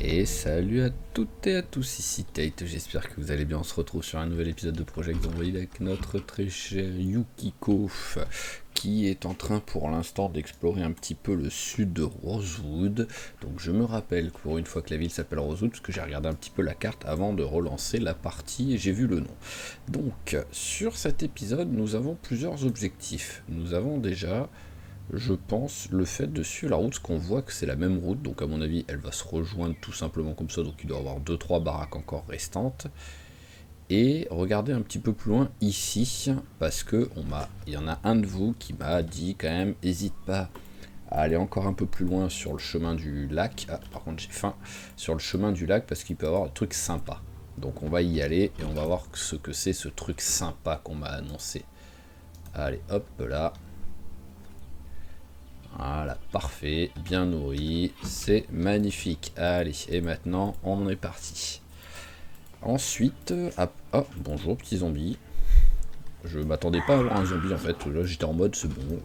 Et salut à toutes et à tous, ici Tate, j'espère que vous allez bien. On se retrouve sur un nouvel épisode de Project Zomboid avec notre très cher Yukiko, qui est en train pour l'instant d'explorer un petit peu le sud de Rosewood. Donc je me rappelle pour une fois que la ville s'appelle Rosewood, parce que j'ai regardé un petit peu la carte avant de relancer la partie et j'ai vu le nom. Donc sur cet épisode, nous avons plusieurs objectifs. Nous avons déjà, je pense, le fait de suivre la route, parce qu'on voit que c'est la même route, donc à mon avis elle va se rejoindre tout simplement comme ça, donc il doit y avoir 2-3 baraques encore restantes. Et regardez un petit peu plus loin ici, parce que il y en a un de vous qui m'a dit quand même, hésite pas à aller encore un peu plus loin sur le chemin du lac. Ah, par contre j'ai faim, sur le chemin du lac, parce qu'il peut y avoir un truc sympa. Donc on va y aller et on va voir ce que c'est ce truc sympa qu'on m'a annoncé. Allez hop là. Voilà, parfait, bien nourri, c'est magnifique. Allez, et maintenant, on est parti. Ensuite, oh, bonjour petit zombie. Je m'attendais pas à avoir un zombie en fait, là j'étais en mode c'est bon.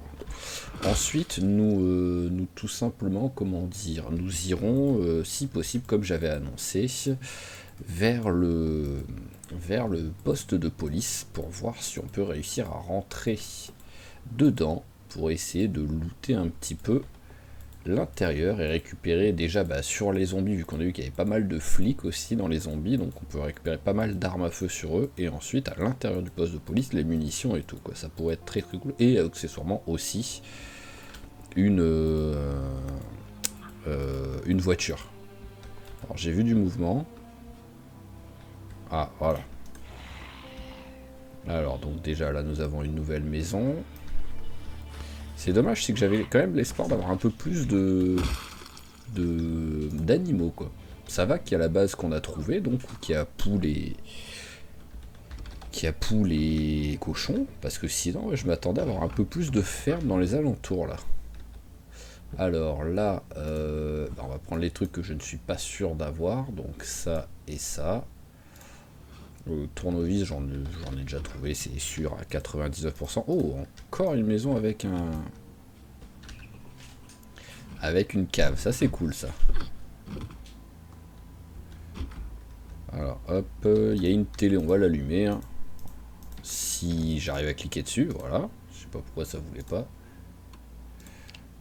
Ensuite, nous tout simplement, comment dire, nous irons, si possible, comme j'avais annoncé, vers le poste de police pour voir si on peut réussir à rentrer dedans pour essayer de looter un petit peu l'intérieur et récupérer déjà sur les zombies, vu qu'on a vu qu'il y avait pas mal de flics aussi dans les zombies, donc on peut récupérer pas mal d'armes à feu sur eux, et ensuite à l'intérieur du poste de police les munitions et tout, quoi. Ça pourrait être très très cool, et accessoirement aussi une voiture. Alors j'ai vu du mouvement. Ah voilà. Alors donc déjà là nous avons une nouvelle maison. C'est dommage, c'est que j'avais quand même l'espoir d'avoir un peu plus d'animaux, quoi. Ça va qu'il y a la base qu'on a trouvée, donc qui a poules et cochons, parce que sinon je m'attendais à avoir un peu plus de fermes dans les alentours là. Alors là, on va prendre les trucs que je ne suis pas sûr d'avoir, donc ça et ça. Le tournevis, j'en ai déjà trouvé, c'est sûr, à 99%. Oh, encore une maison avec une cave, ça c'est cool ça. Alors hop, il y a une télé, on va l'allumer. Hein. Si j'arrive à cliquer dessus, voilà. Je sais pas pourquoi ça voulait pas.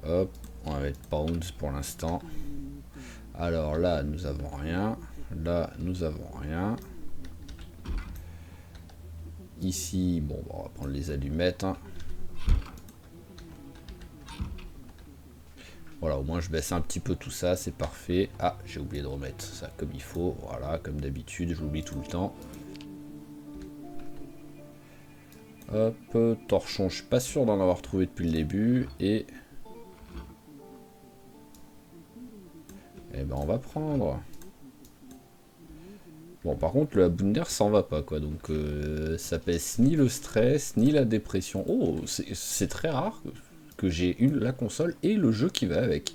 Hop, on va mettre pounds pour l'instant. Alors là, nous avons rien. Là, nous avons rien. Ici, bon, on va prendre les allumettes. Hein. Voilà, au moins je baisse un petit peu tout ça, c'est parfait. Ah, j'ai oublié de remettre ça comme il faut. Voilà, comme d'habitude, j'oublie tout le temps. Hop, torchon, je suis pas sûr d'en avoir trouvé depuis le début. Et ben on va prendre. Bon, par contre, la Bunder s'en va pas, quoi. Donc, ça pèse ni le stress, ni la dépression. Oh, c'est très rare que j'ai la console et le jeu qui va avec.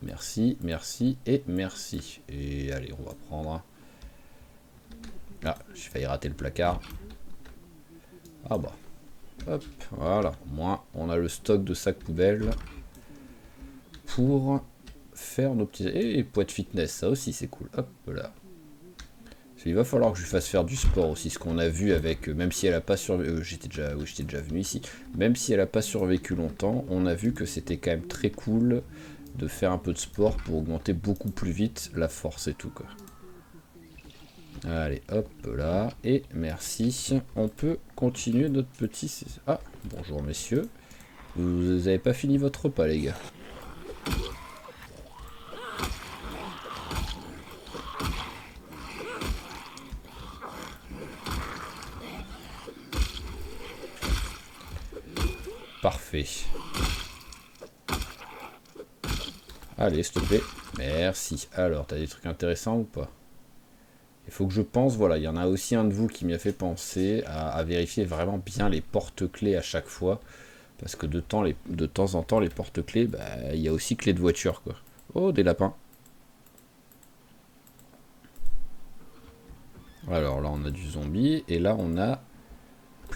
Merci, merci et merci. Et allez, on va prendre. Ah, j'ai failli rater le placard. Ah bah. Hop, voilà. Au moins, on a le stock de sacs poubelles pour faire nos petits... Et poids de fitness, ça aussi, c'est cool. Hop là. Il va falloir que je lui fasse faire du sport aussi, ce qu'on a vu avec, même si elle a pas survécu, j'étais déjà venu ici, même si elle a pas survécu longtemps, on a vu que c'était quand même très cool de faire un peu de sport pour augmenter beaucoup plus vite la force et tout, quoi. Allez, hop là, et merci, on peut continuer notre petit... Ah, bonjour messieurs, vous avez pas fini votre repas les gars. Parfait. Allez, s'il te plaît. Merci. Alors, t'as des trucs intéressants ou pas? Il faut que je pense, voilà, il y en a aussi un de vous qui m'y a fait penser à vérifier vraiment bien les porte-clés à chaque fois. Parce que de temps en temps, les porte-clés, il y a aussi clés de voiture, quoi. Oh, des lapins. Alors là, on a du zombie. Et là, on a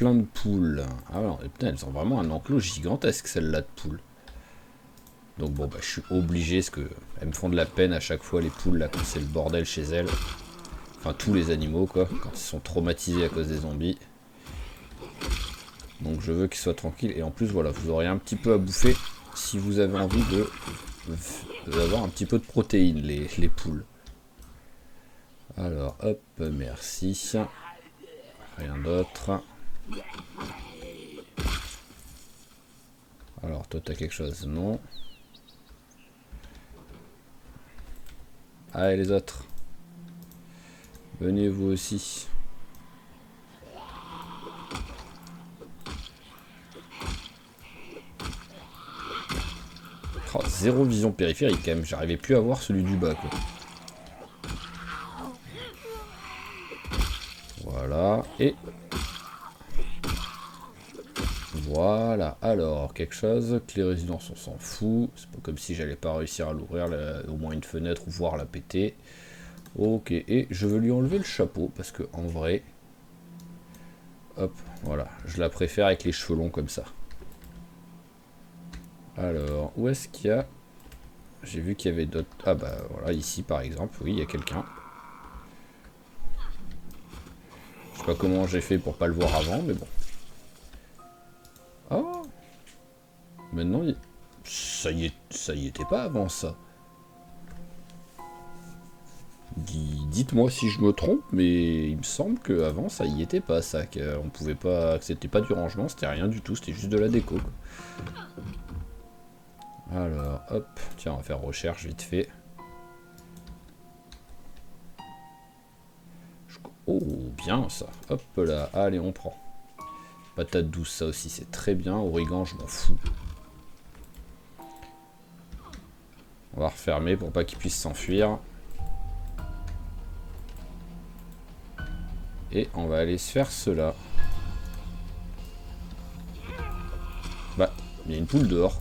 plein de poules. Ah ouais, putain, elles ont vraiment un enclos gigantesque, celle-là de poules. Donc bon, bah, je suis obligé, parce que elles me font de la peine à chaque fois, les poules, là, quand c'est le bordel chez elles. Enfin, tous les animaux, quoi, quand ils sont traumatisés à cause des zombies. Donc je veux qu'ils soient tranquilles. Et en plus, voilà, vous aurez un petit peu à bouffer si vous avez envie d'avoir un petit peu de protéines, les poules. Alors, hop, merci. Rien d'autre. Alors, toi, t'as quelque chose? Non. Allez, les autres. Venez, vous aussi. Oh, zéro vision périphérique, quand même. J'arrivais plus à voir celui du bas, quoi. Voilà. Et... Voilà, alors, quelque chose, clé résidence, on s'en fout. C'est pas comme si j'allais pas réussir à l'ouvrir, au moins une fenêtre ou voir la péter. Ok, et je veux lui enlever le chapeau, parce que en vrai... Hop, voilà, je la préfère avec les cheveux longs comme ça. Alors, où est-ce qu'il y a... J'ai vu qu'il y avait d'autres... Ah bah voilà, ici par exemple, oui, il y a quelqu'un. Je sais pas comment j'ai fait pour pas le voir avant, mais bon. Oh, maintenant, ça y était pas avant, ça. Dites-moi si je me trompe, mais il me semble qu'avant, ça y était pas, ça. Qu'on pouvait pas... Que c'était pas du rangement, c'était rien du tout, c'était juste de la déco, quoi. Alors, hop. Tiens, on va faire recherche vite fait. Oh, bien, ça. Hop là, allez, on prend. Patate douce, ça aussi, c'est très bien. Origan, je m'en fous. On va refermer pour pas qu'il puisse s'enfuir. Et on va aller se faire cela. Bah, il y a une poule dehors.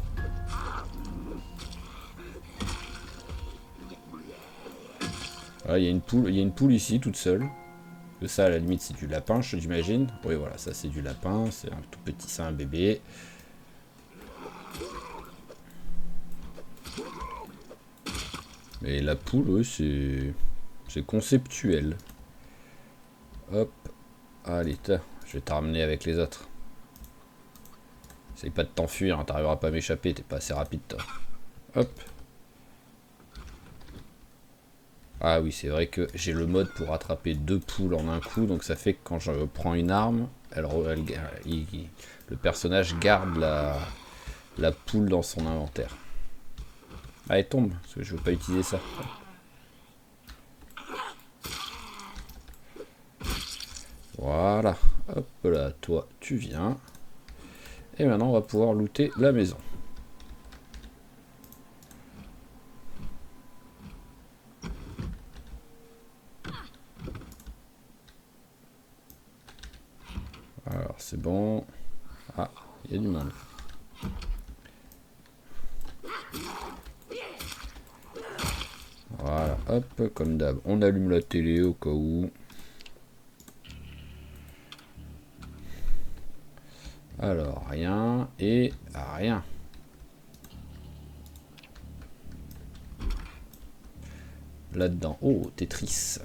Voilà, il y a une poule ici, toute seule. Que ça, à la limite, c'est du lapin, j'imagine. Oui, voilà, ça, c'est du lapin. C'est un tout petit, c'est un bébé. Mais la poule, oui, c'est conceptuel. Hop. Allez, je vais te ramener avec les autres. Essaye pas de t'enfuir, hein, t'arriveras pas à m'échapper, t'es pas assez rapide, toi. Hop. Ah oui, c'est vrai que j'ai le mode pour attraper 2 poules en un coup, donc ça fait que quand je prends une arme, le personnage garde la poule dans son inventaire. Allez, tombe, parce que je veux pas utiliser ça. Voilà, hop là, toi, tu viens. Et maintenant, on va pouvoir looter la maison. Alors, c'est bon. Ah, il y a du monde. Voilà, hop, comme d'hab. On allume la télé au cas où. Alors, rien et rien. Là-dedans. Oh, Tetris.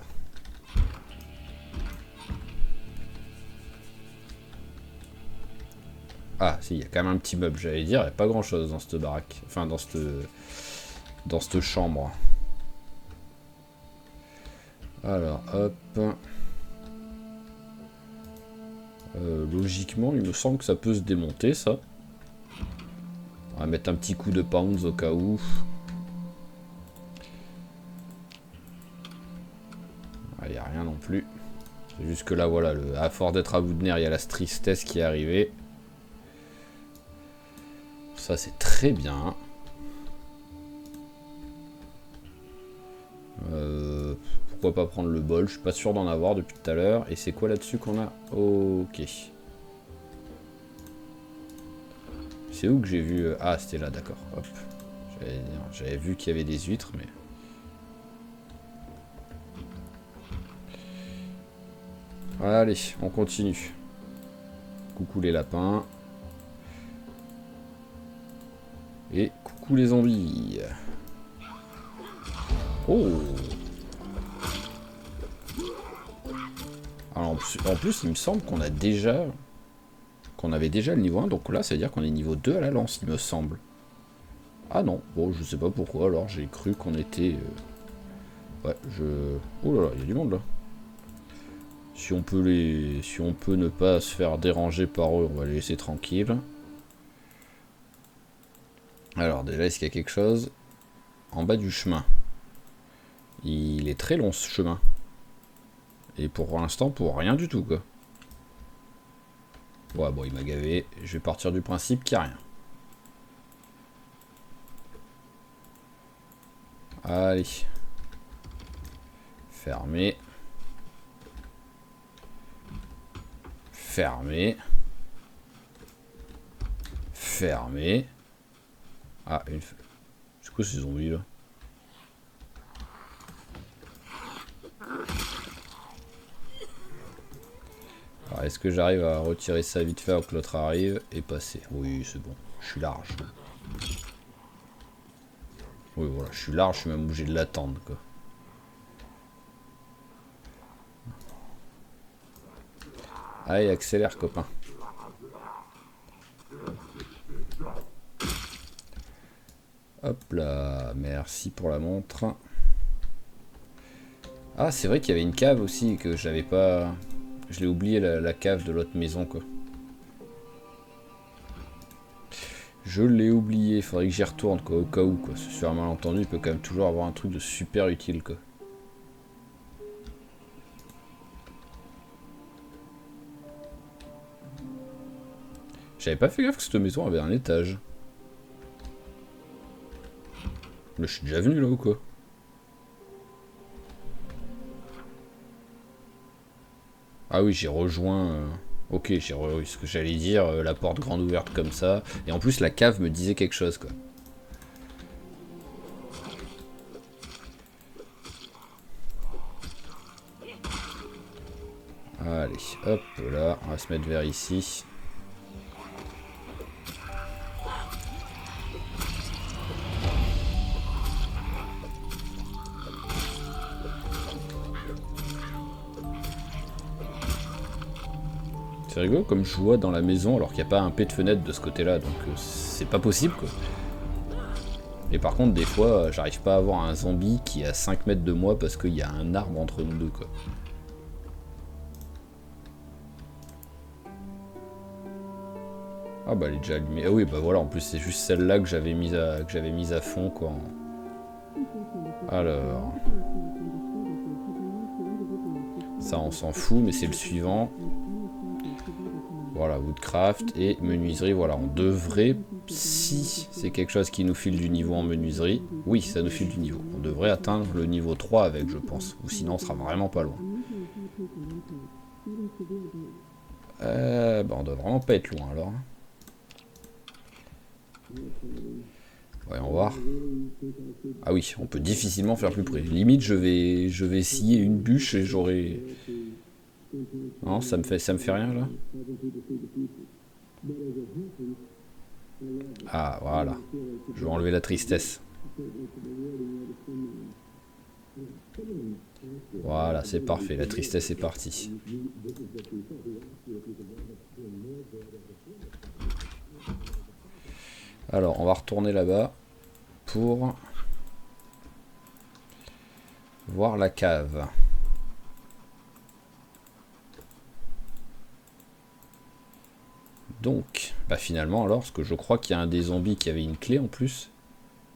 Ah, si, il y a quand même un petit meuble, j'allais dire. Il n'y a pas grand-chose dans cette baraque. Enfin, dans cette chambre. Alors, hop. Logiquement, il me semble que ça peut se démonter, ça. On va mettre un petit coup de pounds au cas où. Il n'y a rien non plus. C'est juste que là, voilà, à force d'être à bout de nerfs, il y a la tristesse qui est arrivée. Ça, c'est très bien. Pourquoi pas prendre le bol? Je suis pas sûr d'en avoir depuis tout à l'heure. Et c'est quoi là-dessus qu'on a? Ok. C'est où que j'ai vu... Ah, c'était là, d'accord. Hop. J'avais vu qu'il y avait des huîtres, mais... Allez, on continue. Coucou les lapins. Et coucou les zombies. Oh. Alors en plus, il me semble qu'on a déjà... qu'on avait déjà le niveau 1, donc là, ça veut dire qu'on est niveau 2 à la lance, il me semble. Ah non, bon, je sais pas pourquoi, alors j'ai cru qu'on était... Ouais, je... Oh là là, il y a du monde là. Si on peut ne pas se faire déranger par eux, on va les laisser tranquilles. Alors déjà, est-ce qu'il y a quelque chose en bas du chemin? Il est très long ce chemin. Et pour l'instant, pour rien du tout, quoi. Ouais, bon, il m'a gavé. Je vais partir du principe qu'il n'y a rien. Allez. Fermé. Fermé. Fermé. Ah, une... C'est quoi ces zombies, là? Alors, est-ce que j'arrive à retirer ça vite fait avant que l'autre arrive et passer? Oui, c'est bon. Je suis large. Oui, voilà, je suis large, je suis même obligé de l'attendre, quoi. Allez, accélère, copain. Hop là, merci pour la montre. Ah, c'est vrai qu'il y avait une cave aussi et que j'avais pas... Je l'ai oublié, la cave de l'autre maison, quoi. Je l'ai oublié, faudrait que j'y retourne, quoi, au cas où, quoi. Sur un malentendu, il peut quand même toujours avoir un truc de super utile, quoi. J'avais pas fait gaffe que cette maison avait un étage. Mais je suis déjà venu là ou quoi? Ah oui, j'ai rejoint... Ok, j'ai ce que j'allais dire, la porte grande ouverte comme ça. Et en plus, la cave me disait quelque chose, quoi. Allez, hop là, on va se mettre vers ici. C'est rigolo comme je vois dans la maison alors qu'il n'y a pas un P de fenêtre de ce côté-là, donc c'est pas possible, quoi. Et par contre, des fois, j'arrive pas à avoir un zombie qui est à 5 mètres de moi parce qu'il y a un arbre entre nous deux, quoi. Ah bah elle est déjà allumée. Ah oui, bah voilà, en plus c'est juste celle-là que j'avais mise à fond, quoi. Alors... Ça on s'en fout, mais c'est le suivant. Voilà, Woodcraft et menuiserie, voilà, on devrait, si c'est quelque chose qui nous file du niveau en menuiserie, oui, ça nous file du niveau. On devrait atteindre le niveau 3 avec, je pense, ou sinon on sera vraiment pas loin. Bah on doit vraiment pas être loin alors. Voyons voir. Ah oui, on peut difficilement faire plus près. Limite, je vais scier une bûche et j'aurai... Non, ça me fait rien là. Ah, voilà. Je vais enlever la tristesse. Voilà, c'est parfait. La tristesse est partie. Alors, on va retourner là-bas pour voir la cave. Donc, bah finalement alors, parce que je crois qu'il y a un des zombies qui avait une clé en plus.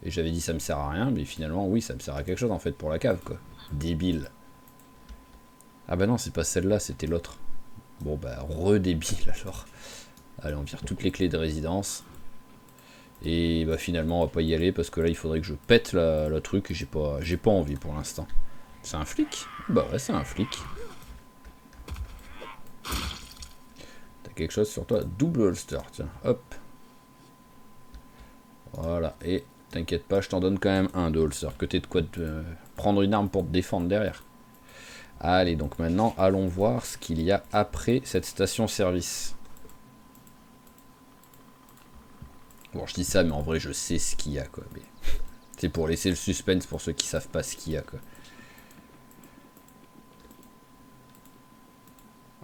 Et j'avais dit ça me sert à rien, mais finalement oui, ça me sert à quelque chose en fait pour la cave, quoi. Débile. Ah bah non, c'est pas celle-là, c'était l'autre. Bon bah, redébile alors. Allez, on vire toutes les clés de résidence. Et bah finalement on va pas y aller parce que là il faudrait que je pète le truc et j'ai pas envie pour l'instant. C'est un flic? Bah ouais, c'est un flic. T'as quelque chose sur toi? Double holster, tiens, hop. Voilà, et t'inquiète pas, je t'en donne quand même un de holster, que t'aies de quoi te prendre une arme pour te défendre derrière. Allez, donc maintenant, allons voir ce qu'il y a après cette station-service. Bon, je dis ça, mais en vrai, je sais ce qu'il y a, quoi. Mais c'est pour laisser le suspense pour ceux qui savent pas ce qu'il y a, quoi.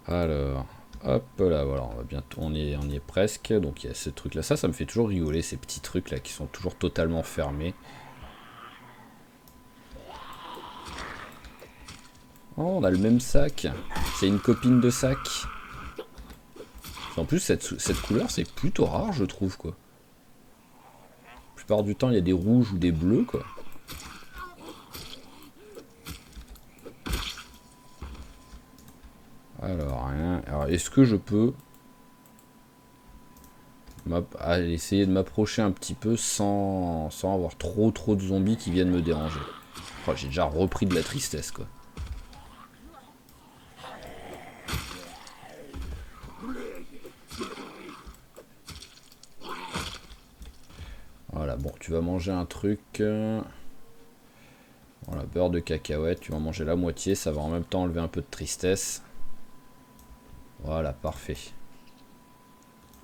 Alors, hop là, voilà, on va bientôt, on y est presque. Donc il y a ce truc là, ça me fait toujours rigoler, ces petits trucs là qui sont toujours totalement fermés. Oh, on a le même sac. C'est une copine de sac. En plus, cette couleur, c'est plutôt rare, je trouve, quoi. La plupart du temps, il y a des rouges ou des bleus, quoi. Alors, rien. Alors, est-ce que je peux essayer de m'approcher un petit peu sans avoir trop de zombies qui viennent me déranger? Oh, j'ai déjà repris de la tristesse, quoi. Voilà, bon, tu vas manger un truc. Voilà, beurre de cacahuète, tu vas manger la moitié, ça va en même temps enlever un peu de tristesse. Voilà, parfait.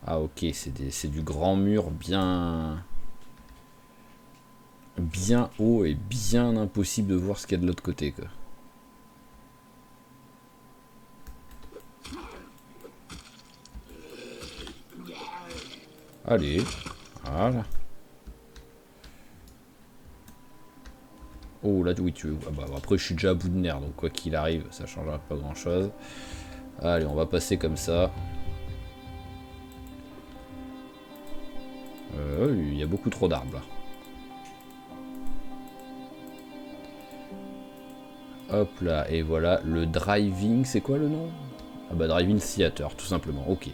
Ah ok, c'est du grand mur bien haut et bien impossible de voir ce qu'il y a de l'autre côté, quoi. Allez, voilà. Oh là, oui, tu veux. Ah bah, après, je suis déjà à bout de nerfs, donc quoi qu'il arrive, ça changera pas grand chose. Allez, on va passer comme ça. Il y a beaucoup trop d'arbres là. Hop là, et voilà, le driving, c'est quoi le nom? Ah bah driving theater, tout simplement, ok.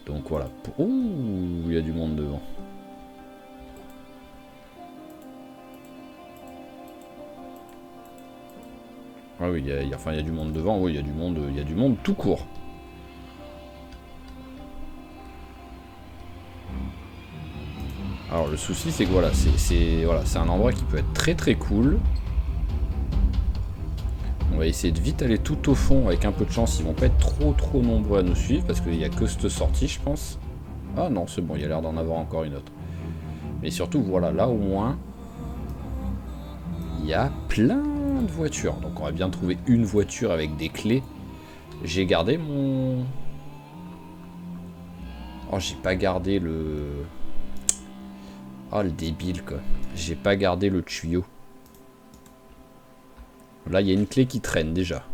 Donc voilà. Ouh, il y a du monde devant. Ah oui, il y a du monde devant, oui, il y a du monde tout court. Alors le souci c'est que voilà, c'est un endroit qui peut être très cool. On va essayer de vite aller tout au fond, avec un peu de chance, ils vont pas être trop nombreux à nous suivre, parce qu'il n'y a que cette sortie je pense. Ah non, c'est bon, il y a l'air d'en avoir encore une autre. Mais surtout, voilà, là au moins, il y a plein de voitures. Donc on va bien trouver une voiture avec des clés. J'ai gardé mon... Oh, j'ai pas gardé le... Oh, le débile, quoi. J'ai pas gardé le tuyau. Là, il y a une clé qui traîne, déjà.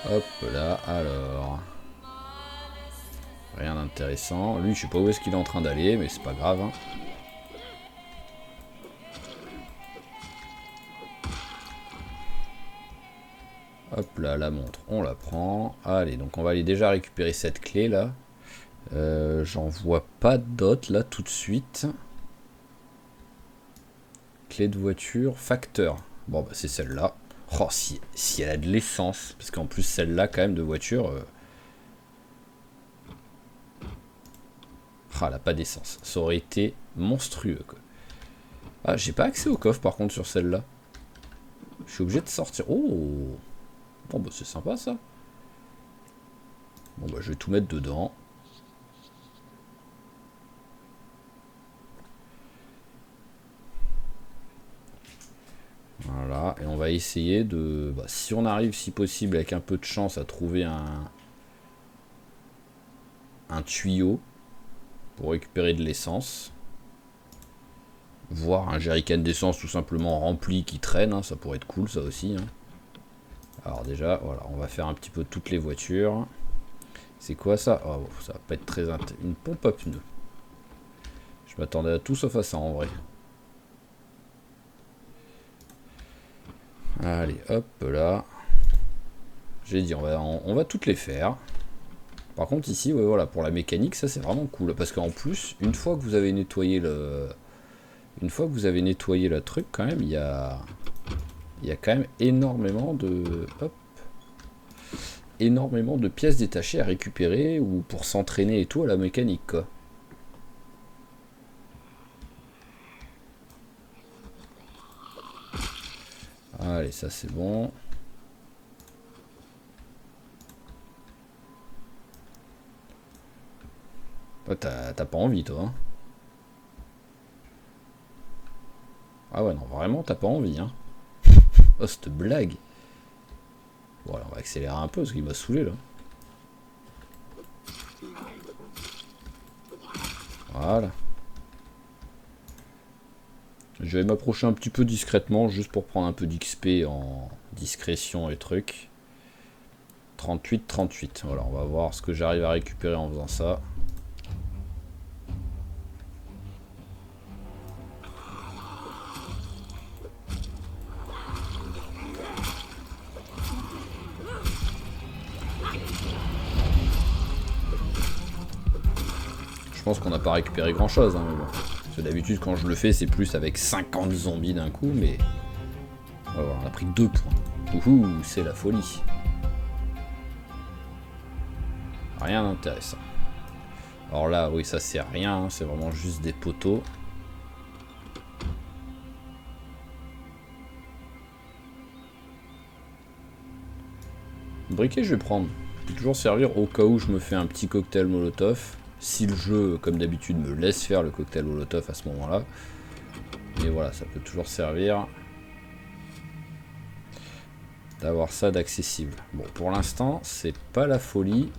Hop là, alors... Rien d'intéressant. Lui, je sais pas où est-ce qu'il est en train d'aller, mais c'est pas grave, hein. Hop là, la montre, on la prend. Allez, donc on va aller déjà récupérer cette clé là. J'en vois pas d'autres là tout de suite. Clé de voiture, facteur. Bon bah c'est celle-là. Oh, si elle a de l'essence, parce qu'en plus celle-là quand même de voiture... Ah, elle a pas d'essence. Ça aurait été monstrueux, quoi. Ah, j'ai pas accès au coffre par contre sur celle-là. Je suis obligé de sortir. Oh! Bon bah c'est sympa ça. Bon bah je vais tout mettre dedans. Voilà, et on va essayer de... Bah, si on arrive si possible avec un peu de chance à trouver un tuyau pour récupérer de l'essence. Voire un jerrycan d'essence tout simplement rempli qui traîne, hein, ça pourrait être cool ça aussi. Hein. Alors déjà, voilà, on va faire un petit peu toutes les voitures. C'est quoi ça? Oh, ça va pas être très intéressant. Une pompe à pneus. Je m'attendais à tout sauf à ça en vrai. Allez, hop là. J'ai dit, on va toutes les faire. Par contre ici, ouais, voilà, pour la mécanique, ça c'est vraiment cool. Parce qu'en plus, une fois que vous avez nettoyé le... Une fois que vous avez nettoyé le truc, quand même, il y a quand même énormément de... Hop. Énormément de pièces détachées à récupérer ou pour s'entraîner et tout à la mécanique, quoi. Allez, ça c'est bon. Toi, t'as pas envie, toi. Hein. Ah ouais, non, vraiment, t'as pas envie. Hein. Oh, cette blague. Bon, alors, on va accélérer un peu parce qu'il m'a saoulé là. Voilà. Je vais m'approcher un petit peu discrètement juste pour prendre un peu d'XP en discrétion et trucs. 38, 38. Voilà, on va voir ce que j'arrive à récupérer en faisant ça. Je pense qu'on n'a pas récupéré grand chose, hein, mais bon. Parce que d'habitude, quand je le fais, c'est plus avec 50 zombies d'un coup, mais. Voilà, on a pris 2 points. Ouhou, c'est la folie. Rien d'intéressant. Alors là, oui, ça c'est rien, hein, c'est vraiment juste des poteaux. Le briquet, je vais prendre. Il peut toujours servir au cas où je me fais un petit cocktail molotov. Si le jeu, comme d'habitude, me laisse faire le cocktail molotov à ce moment-là. Mais voilà, ça peut toujours servir d'avoir ça d'accessible. Bon, pour l'instant, c'est pas la folie.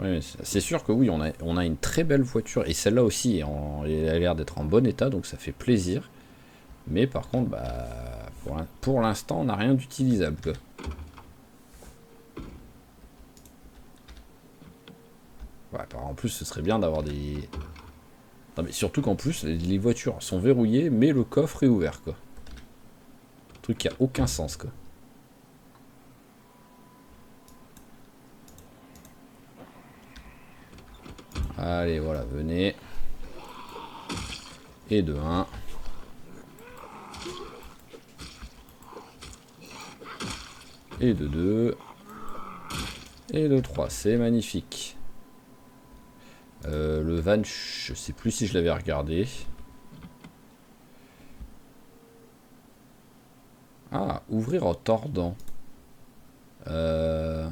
Oui, c'est sûr que oui, on a une très belle voiture. Et celle-là aussi, elle a l'air d'être en bon état, donc ça fait plaisir. Mais par contre, bah, pour l'instant, on n'a rien d'utilisable, quoi. Ouais, en plus, ce serait bien d'avoir des... Non, mais surtout qu'en plus, les voitures sont verrouillées, mais le coffre est ouvert, quoi. Un truc qui a aucun sens, quoi. Allez, voilà, venez. Et de 1. Et de 2. Et de 3. C'est magnifique. Le van, je sais plus si je l'avais regardé. Ah, ouvrir en tordant. Alors,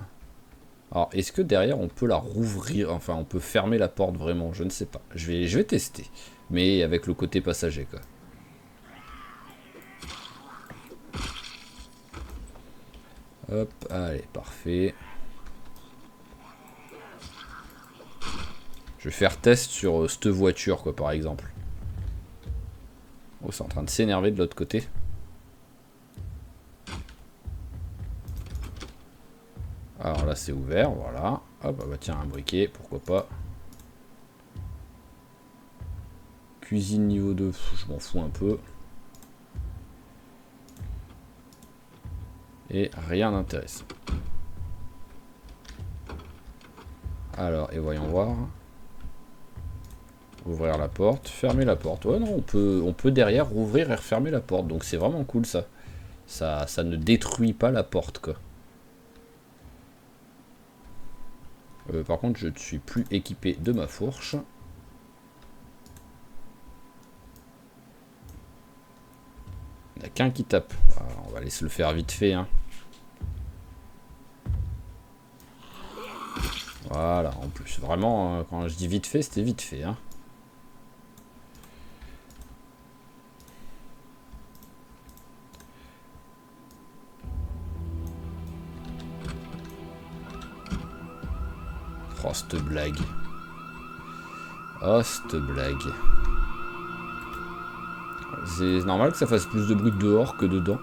est-ce que derrière on peut la rouvrir? Enfin, on peut fermer la porte vraiment? Je ne sais pas. Je vais tester. Mais avec le côté passager, quoi. Hop, allez, parfait. Je vais faire test sur cette voiture, quoi, par exemple. Oh, c'est en train de s'énerver de l'autre côté. Alors là, c'est ouvert, voilà. Hop, bah tiens, un briquet, pourquoi pas. Cuisine niveau 2, je m'en fous un peu. Et rien d'intéressant. Alors, et voyons voir. Ouvrir la porte, fermer la porte. Ouais, non, on peut derrière rouvrir et refermer la porte. Donc c'est vraiment cool ça. Ça ne détruit pas la porte, quoi. Par contre, je ne suis plus équipé de ma fourche. Il n'y en a qu'un qui tape. Alors, on va laisser le faire vite fait. Hein. Voilà, en plus. Vraiment, quand je dis vite fait, c'était vite fait. Hein. Oh, cette blague. Oh, cette blague. C'est normal que ça fasse plus de bruit dehors que dedans.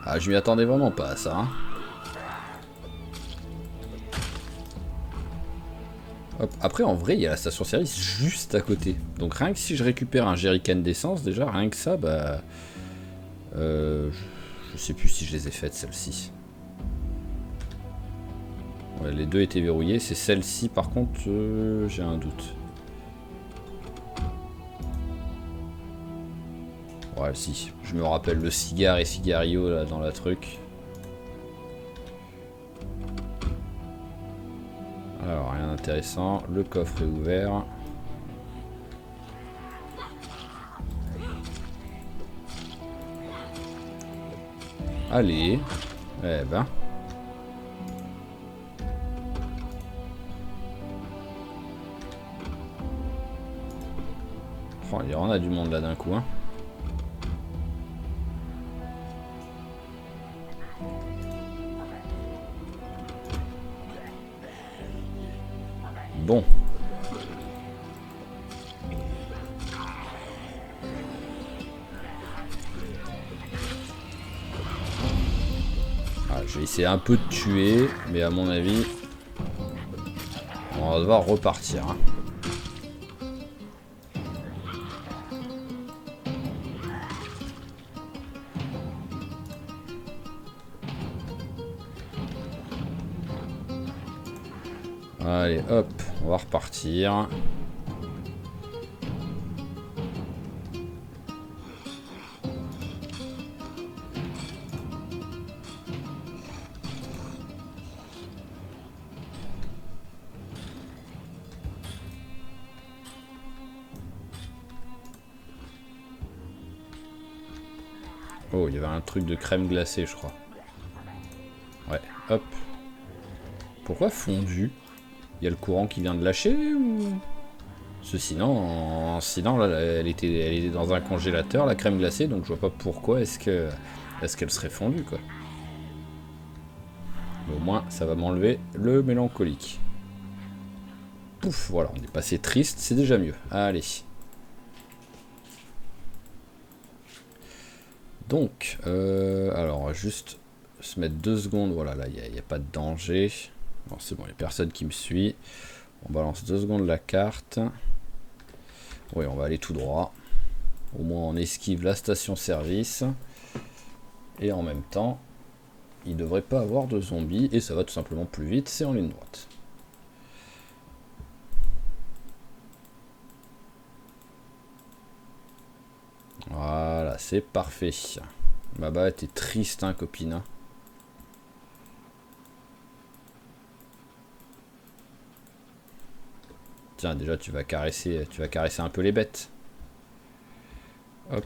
Ah, je m'y attendais vraiment pas à ça. Hein. Hop. Après, en vrai, il y a la station-service juste à côté. Donc rien que si je récupère un jerrycan d'essence, déjà, rien que ça, bah... je sais plus si je les ai faites, celles-ci. Ouais, les deux étaient verrouillées. C'est celle-ci, par contre, j'ai un doute. Ouais, si. Je me rappelle le cigare et cigario, là, dans la truc. Alors, rien intéressant. Le coffre est ouvert. Allez. Eh ben. Oh, il y en a du monde là d'un coup, hein. Bon. Ah, je vais essayer un peu de tuer, mais à mon avis, on va devoir repartir, hein. Allez, hop, on va repartir. Oh, il y avait un truc de crème glacée, je crois. Ouais, hop. Pourquoi fondu? Il y a le courant qui vient de lâcher ou... Parce que sinon là, elle était dans un congélateur, la crème glacée, donc je vois pas pourquoi est-ce qu'elle serait fondue, quoi. Mais au moins, ça va m'enlever le mélancolique. Pouf, voilà, on est passé triste, c'est déjà mieux. Allez. Donc, alors, on va juste se mettre 2 secondes. Voilà, là, il n'y a pas de danger. Bon, c'est bon, il n'y a personne qui me suit. On balance 2 secondes la carte. Oui, on va aller tout droit. Au moins, on esquive la station-service. Et en même temps, il ne devrait pas avoir de zombies. Et ça va tout simplement plus vite, c'est en ligne droite. Voilà, c'est parfait. Bah, t'es triste, hein, copine. Tiens, déjà, tu vas caresser un peu les bêtes. Hop.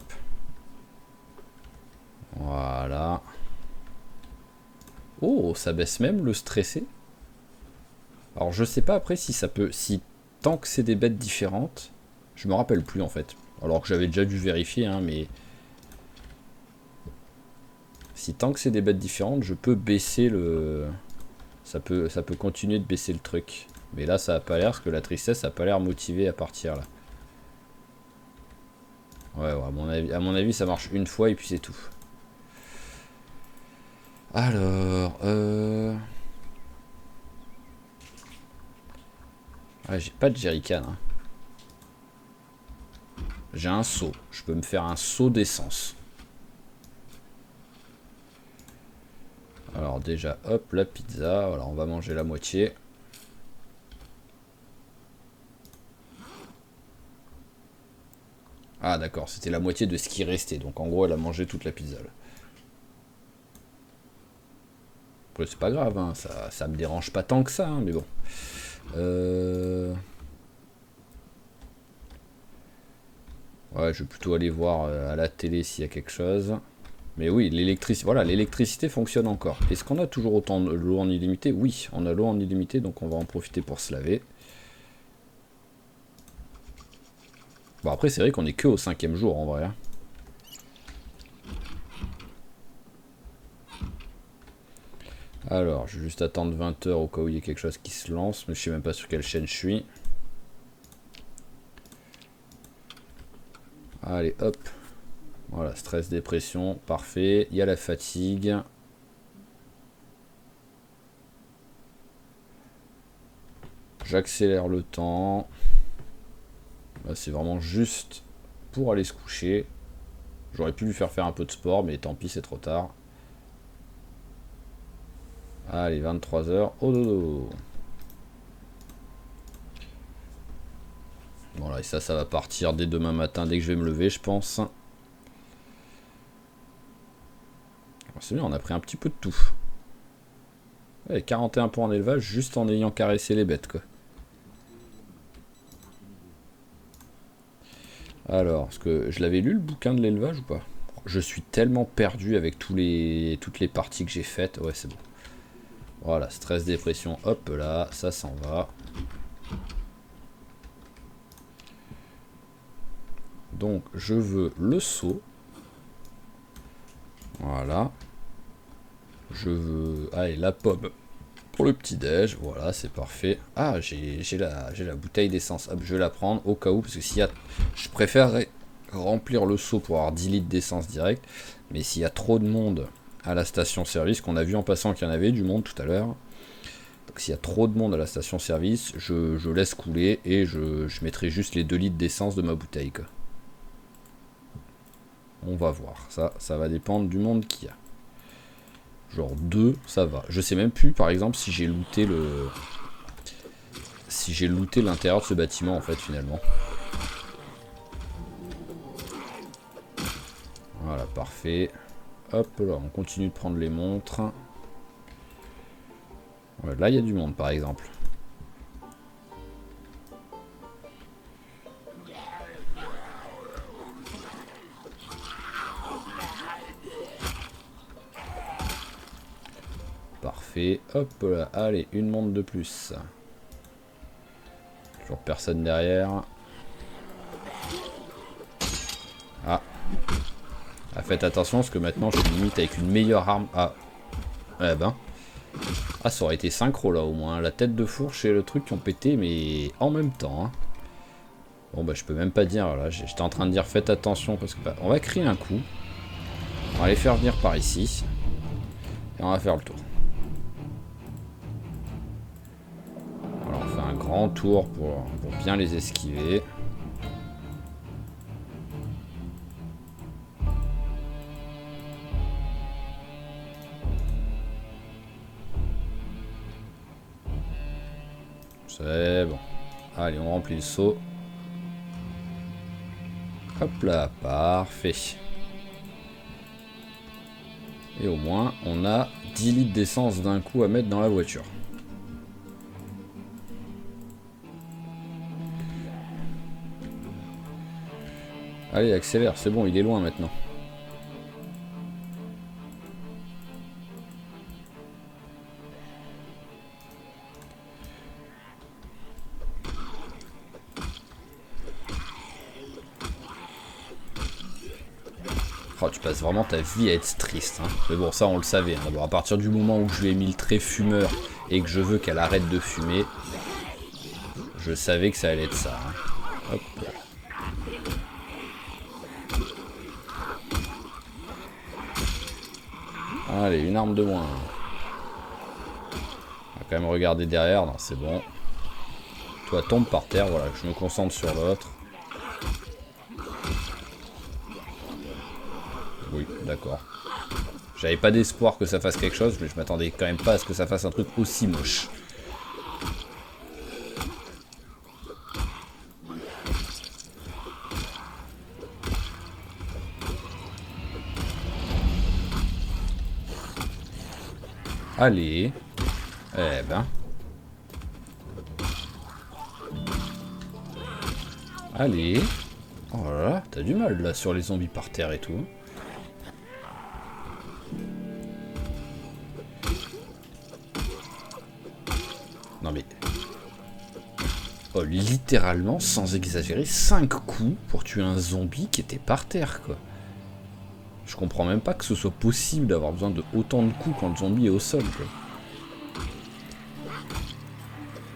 Voilà. Oh, ça baisse même le stressé. Alors, je sais pas après si ça peut... Si tant que c'est des bêtes différentes, je me rappelle plus en fait. Alors que j'avais déjà dû vérifier, hein, mais... Si tant que c'est des bêtes différentes, je peux baisser le... Ça peut continuer de baisser le truc. Mais là, ça a pas l'air, parce que la tristesse a pas l'air motivée à partir, là. Ouais, à mon avis, ça marche une fois et puis c'est tout. Alors... Ouais, j'ai pas de jerrycan, hein. J'ai un seau. Je peux me faire un seau d'essence. Alors déjà, hop, la pizza. Alors on va manger la moitié. Ah d'accord, c'était la moitié de ce qui restait. Donc en gros, elle a mangé toute la pizza. Là. Après, c'est pas grave, hein, ça me dérange pas tant que ça, hein, mais bon. Ouais, je vais plutôt aller voir à la télé s'il y a quelque chose. Mais oui, l'électricité fonctionne encore. Est-ce qu'on a toujours autant de l'eau en illimité? Oui, on a l'eau en illimité, donc on va en profiter pour se laver. Bon, après, c'est vrai qu'on est que au 5e jour, en vrai. Hein. Alors, je vais juste attendre 20 h au cas où il y a quelque chose qui se lance, mais je sais même pas sur quelle chaîne je suis. Allez, hop. Voilà, stress, dépression, parfait. Il y a la fatigue. J'accélère le temps. Là, c'est vraiment juste pour aller se coucher. J'aurais pu lui faire un peu de sport, mais tant pis, c'est trop tard. Allez, 23 h au dodo. Voilà, et ça va partir dès demain matin, dès que je vais me lever, je pense. C'est bien, on a pris un petit peu de tout. Ouais, 41 points en élevage, juste en ayant caressé les bêtes, quoi. Alors, parce que je l'avais lu le bouquin de l'élevage ou pas? Je suis tellement perdu avec toutes les parties que j'ai faites. Ouais, c'est bon. Voilà, stress, dépression, hop là, ça s'en va. Donc, je veux le seau. Voilà. Je veux... Allez, la pomme pour le petit-déj. Voilà, c'est parfait. Ah, j'ai la bouteille d'essence. Hop, je vais la prendre au cas où, parce que s'il y a... Je préférerais remplir le seau pour avoir 10 litres d'essence direct. Mais s'il y a trop de monde à la station-service, qu'on a vu en passant qu'il y en avait du monde tout à l'heure. Donc s'il y a trop de monde à la station-service, je laisse couler et je mettrai juste les 2 litres d'essence de ma bouteille, quoi. On va voir. Ça va dépendre du monde qu'il y a. Genre 2, ça va. Je sais même plus, par exemple, si j'ai looté le... Si j'ai looté l'intérieur de ce bâtiment, en fait, finalement. Voilà, parfait. Hop là, on continue de prendre les montres. Ouais, là, il y a du monde, par exemple. Parfait. Hop là, allez, une montre de plus. Toujours personne derrière. Ah. Ah, faites attention, parce que maintenant, je limite avec une meilleure arme. Ah. Eh ben. Ah, ça aurait été synchro, là, au moins. La tête de fourche et le truc qui ont pété, mais en même temps, hein. Bon, bah, je peux même pas dire, là. J'étais en train de dire, faites attention, parce que... Bah, on va créer un coup. On va les faire venir par ici. Et on va faire le tour. Voilà, on fait un grand tour pour bien les esquiver. C'est bon. Allez, on remplit le seau. Hop là, parfait. Et au moins, on a 10 litres d'essence d'un coup à mettre dans la voiture. Allez, accélère, c'est bon, il est loin maintenant. Oh, tu passes vraiment ta vie à être triste, hein. Mais bon, ça on le savait, hein. D'abord, à partir du moment où je lui ai mis le trait fumeur et que je veux qu'elle arrête de fumer, je savais que ça allait être ça, hein. Hop là. Allez, une arme de moins. On va quand même regarder derrière, non c'est bon. Toi tombe par terre, voilà, je me concentre sur l'autre. Oui, d'accord. J'avais pas d'espoir que ça fasse quelque chose, mais je m'attendais quand même pas à ce que ça fasse un truc aussi moche. Allez. Eh ben. Allez. Oh là là, t'as du mal là sur les zombies par terre et tout. Non mais... Oh, littéralement, sans exagérer, 5 coups pour tuer un zombie qui était par terre, quoi. Je comprends même pas que ce soit possible d'avoir besoin de autant de coups quand le zombie est au sol, quoi.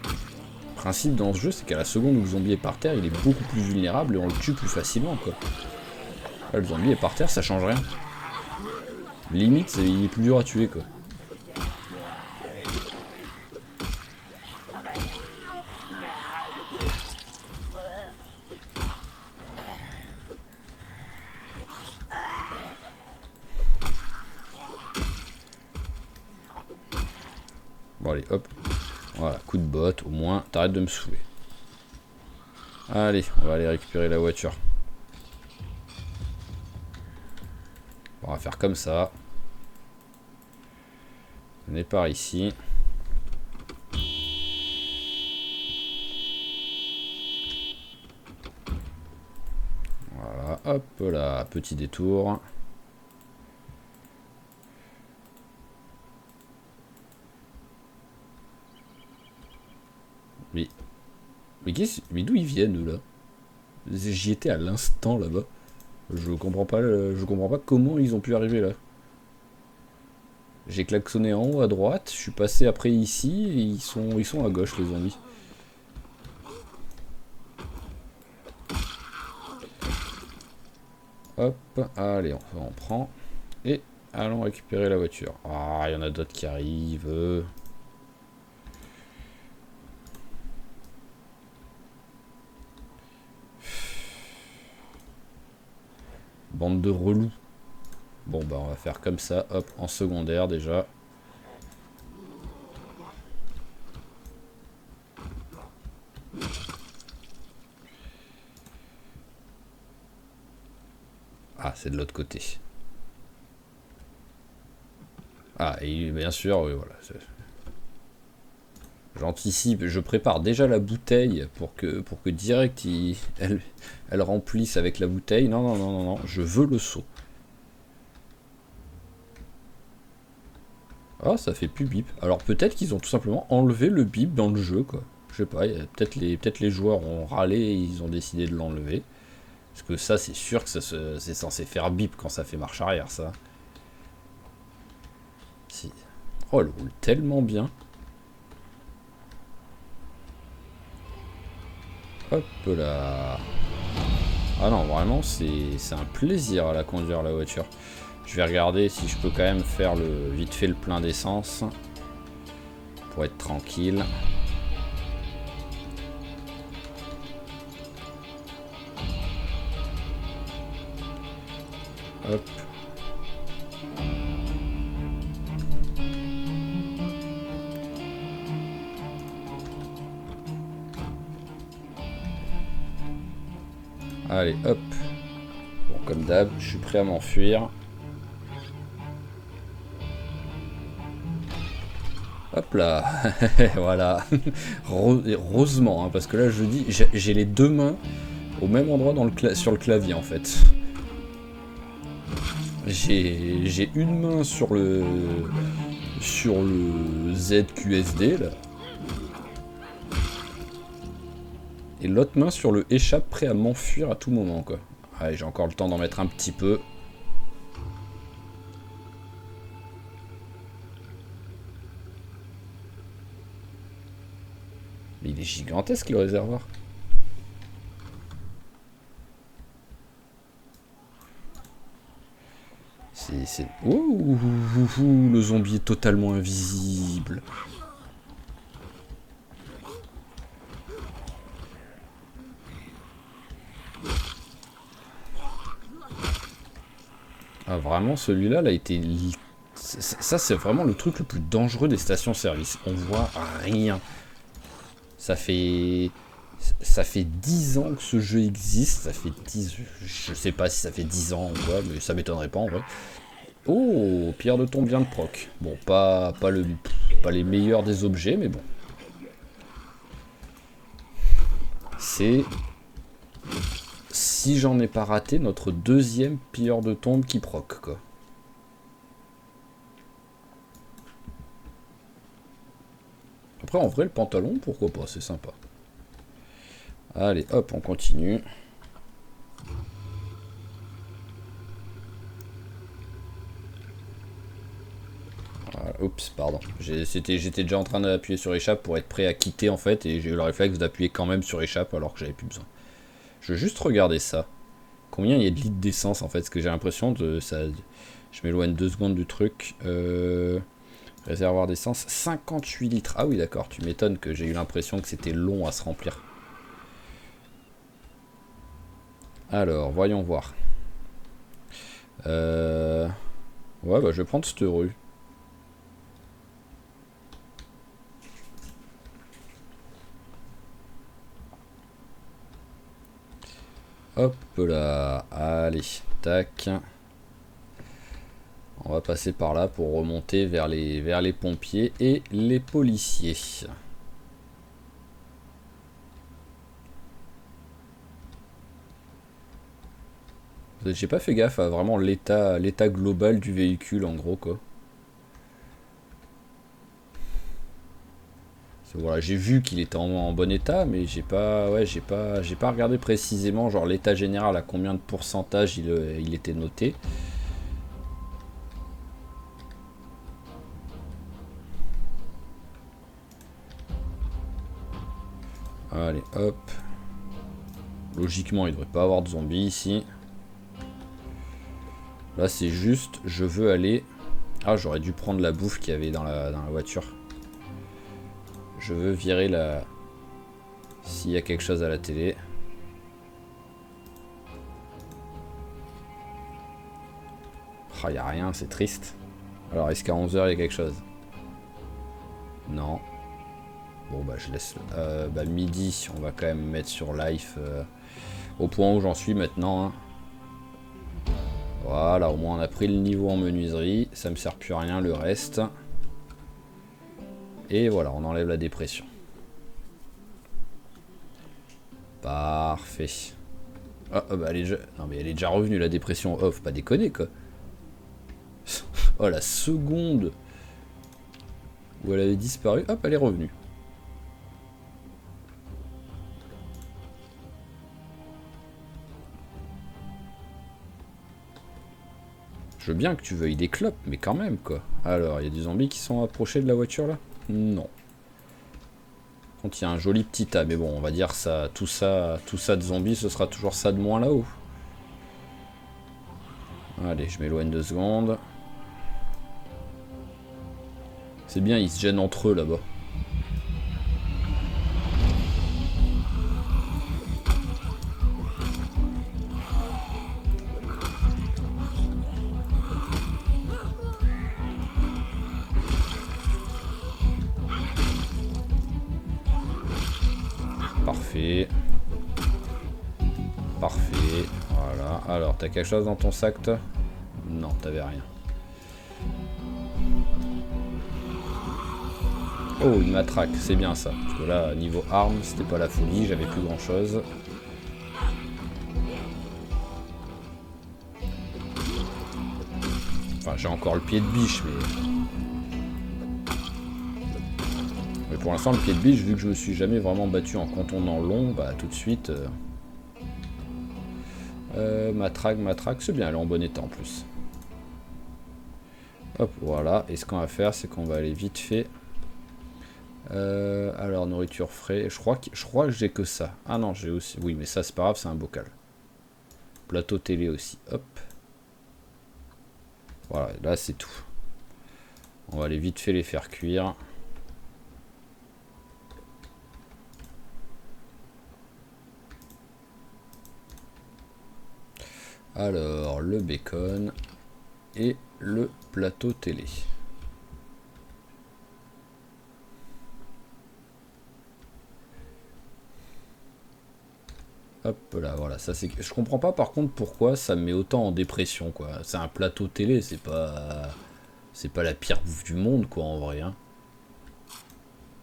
Le principe dans ce jeu, c'est qu'à la seconde où le zombie est par terre, il est beaucoup plus vulnérable et on le tue plus facilement, quoi. Là, le zombie est par terre, ça change rien. Limite, il est plus dur à tuer, quoi. Bon allez, hop. Voilà, coup de botte, au moins, t'arrêtes de me saouler. Allez, on va aller récupérer la voiture. On va faire comme ça. On est par ici. hop là, petit détour. Mais d'où ils viennent là? J'y étais à l'instant là-bas. Je comprends pas comment ils ont pu arriver là. J'ai klaxonné en haut à droite, je suis passé après ici, et ils sont à gauche les zombies. Hop, allez, on prend. Et allons récupérer la voiture. Ah, il y en a d'autres qui arrivent. Bande de relous. Bon, bah on va faire comme ça, hop, en secondaire déjà. Ah, c'est de l'autre côté. Ah, et bien sûr, oui, voilà. J'anticipe, je prépare déjà la bouteille pour que direct elle remplisse avec la bouteille. Non, non, non, non, non, je veux le seau. Ah, ça fait plus bip. Alors peut-être qu'ils ont tout simplement enlevé le bip dans le jeu, quoi. Je sais pas, peut-être les joueurs ont râlé et ils ont décidé de l'enlever. Parce que ça, c'est sûr que c'est censé faire bip quand ça fait marche arrière, ça. Si. Oh, elle roule tellement bien. Hop là. Ah non, vraiment, c'est un plaisir à la conduire, la voiture. Je vais regarder si je peux quand même faire vite fait le plein d'essence. Pour être tranquille. Hop. Allez, hop. Bon, comme d'hab, je suis prêt à m'enfuir. Hop là. Voilà. Heureusement, hein, parce que là, je dis, j'ai les deux mains au même endroit sur le clavier, en fait. J'ai une main sur le ZQSD, là. Et l'autre main sur le échappe, prêt à m'enfuir à tout moment, quoi. Allez, j'ai encore le temps d'en mettre un petit peu. Mais il est gigantesque, le réservoir. C'est... Ouh, le zombie est totalement invisible. Ah, vraiment, celui-là, là, a été... Ça, c'est vraiment le truc le plus dangereux des stations-service. On voit rien. Ça fait 10 ans que ce jeu existe. Ça fait 10... Je sais pas si ça fait 10 ans ou quoi, mais ça m'étonnerait pas, en vrai. Oh, pierre de tombe bien de proc. Bon, pas les meilleurs des objets, mais bon. C'est... Si j'en ai pas raté, notre deuxième pilleur de tombe qui proc, quoi. Après, en vrai, le pantalon, pourquoi pas, c'est sympa. Allez, hop, on continue. Voilà, oups, pardon. J'étais déjà en train d'appuyer sur échappe pour être prêt à quitter, en fait, et j'ai eu le réflexe d'appuyer quand même sur échappe alors que j'avais plus besoin. Je veux juste regarder ça. Combien il y a de litres d'essence, en fait, parce que j'ai l'impression de... ça. Je m'éloigne 2 secondes du truc. Réservoir d'essence, 58 litres. Ah oui, d'accord, tu m'étonnes que j'ai eu l'impression que c'était long à se remplir. Alors, voyons voir. Ouais, bah je vais prendre cette rue. Hop là, allez, tac. On va passer par là pour remonter vers les pompiers et les policiers. J'ai pas fait gaffe à vraiment l'état global du véhicule en gros quoi. Voilà, j'ai vu qu'il était en bon état, mais j'ai pas regardé précisément genre l'état général à combien de pourcentage il était noté. Allez, hop. Logiquement, il devrait pas avoir de zombies ici. Là, c'est juste, je veux aller... Ah, j'aurais dû prendre la bouffe qu'il y avait dans la voiture. Je veux virer la... S'il y a quelque chose à la télé. Ah, il n'y a rien, c'est triste. Alors, est-ce qu'à 11 h, il y a quelque chose? Non. Bon, bah, je laisse... bah, midi, on va quand même mettre sur live au point où j'en suis maintenant. Hein. Voilà, au moins on a pris le niveau en menuiserie. Ça me sert plus à rien, le reste. Et voilà, on enlève la dépression. Parfait. Ah, bah elle est déjà... Non mais elle est déjà revenue la dépression. Oh, faut pas déconner quoi. Oh la seconde où elle avait disparu, hop, elle est revenue. Je veux bien que tu veuilles des clopes, mais quand même quoi. Alors, il y a des zombies qui sont approchés de la voiture là? Non. Quand il y a un joli petit tas, mais bon, on va dire ça, tout ça de zombies, ce sera toujours ça de moins là-haut. Allez, je m'éloigne 2 secondes. C'est bien, ils se gênent entre eux là-bas. Parfait. Parfait. Voilà. Alors, t'as quelque chose dans ton sac, toi? Non, t'avais rien. Oh, une matraque, c'est bien ça. Parce que là, niveau armes, c'était pas la folie, j'avais plus grand chose. Enfin, j'ai encore le pied de biche, mais pour l'instant, le pied de biche, vu que je me suis jamais vraiment battu en contournant long, bah tout de suite... matraque, c'est bien, elle est en bon état en plus. Hop, voilà. Et ce qu'on va faire, c'est qu'on va aller vite fait... alors, nourriture frais. Je crois que j'ai que ça. Ah non, j'ai aussi... Oui, mais ça, c'est pas grave, c'est un bocal. Plateau télé aussi. Hop. Voilà, là, c'est tout. On va aller vite fait les faire cuire. Alors, le bacon et le plateau télé. Hop là, voilà, ça c'est... Je comprends pas par contre pourquoi ça me met autant en dépression, quoi. C'est un plateau télé, c'est pas... C'est pas la pire bouffe du monde, quoi, en vrai, hein.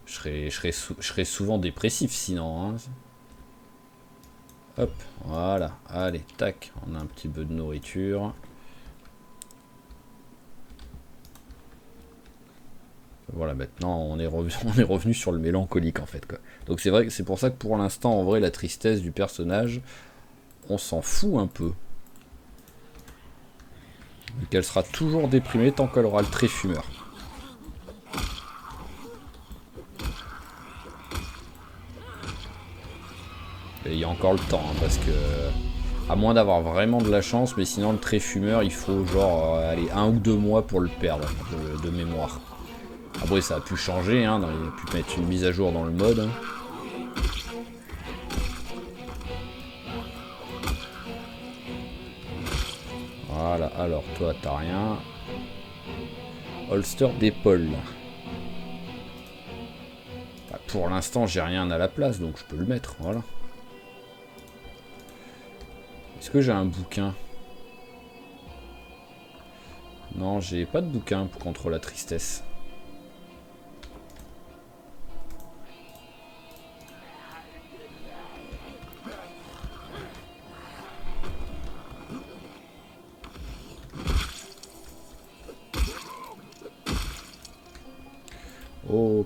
Je serais souvent dépressif, sinon, hein. Hop, voilà, allez, tac, on a un petit peu de nourriture. Voilà, maintenant on est revenu sur le mélancolique en fait quoi. Donc c'est vrai que c'est pour ça que pour l'instant en vrai la tristesse du personnage, on s'en fout un peu. Qu'elle sera toujours déprimée tant qu'elle aura le trait fumeur. Et il y a encore le temps hein, parce que à moins d'avoir vraiment de la chance, mais sinon le trait fumeur il faut genre allez 1 ou 2 mois pour le perdre de mémoire. Après ça a pu changer, hein, il a pu mettre une mise à jour dans le mode. Hein. Voilà, alors toi t'as rien. Holster d'épaule. Bah, pour l'instant j'ai rien à la place donc je peux le mettre, voilà. Est-ce que j'ai un bouquin? Non, j'ai pas de bouquin contre la tristesse.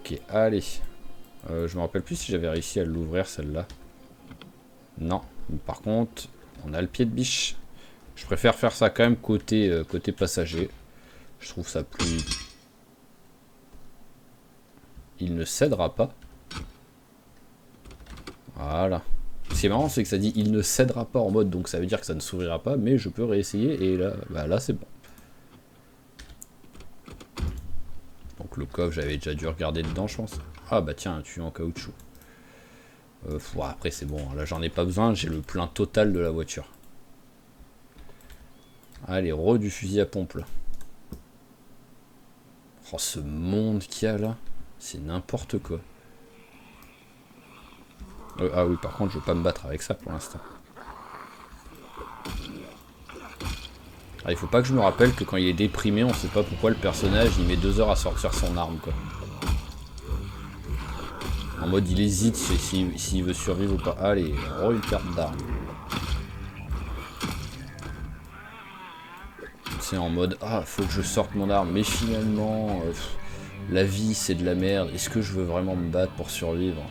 Ok, allez. Je me rappelle plus si j'avais réussi à l'ouvrir celle-là. Non. Par contre, on a le pied de biche. Je préfère faire ça quand même côté, côté passager. Je trouve ça plus... Il ne cédera pas. Voilà. Ce qui est marrant, c'est que ça dit il ne cédera pas en mode, donc ça veut dire que ça ne s'ouvrira pas, mais je peux réessayer et là, bah là c'est bon. Donc le coffre, j'avais déjà dû regarder dedans, je pense. Ah bah tiens, un tuyau en caoutchouc. Ouais, après c'est bon, là j'en ai pas besoin, j'ai le plein total de la voiture. Allez, du fusil à pompe là. Oh, ce monde qu'il y a là, c'est n'importe quoi. Ah oui, par contre, je veux pas me battre avec ça pour l'instant. Ah, il faut pas que je me rappelle que quand il est déprimé, on sait pas pourquoi le personnage il met 2 heures à sortir son arme quoi. En mode il hésite s'il veut survivre ou pas. Allez, une carte d'arme. C'est en mode ah faut que je sorte mon arme, mais finalement la vie c'est de la merde. Est-ce que je veux vraiment me battre pour survivre?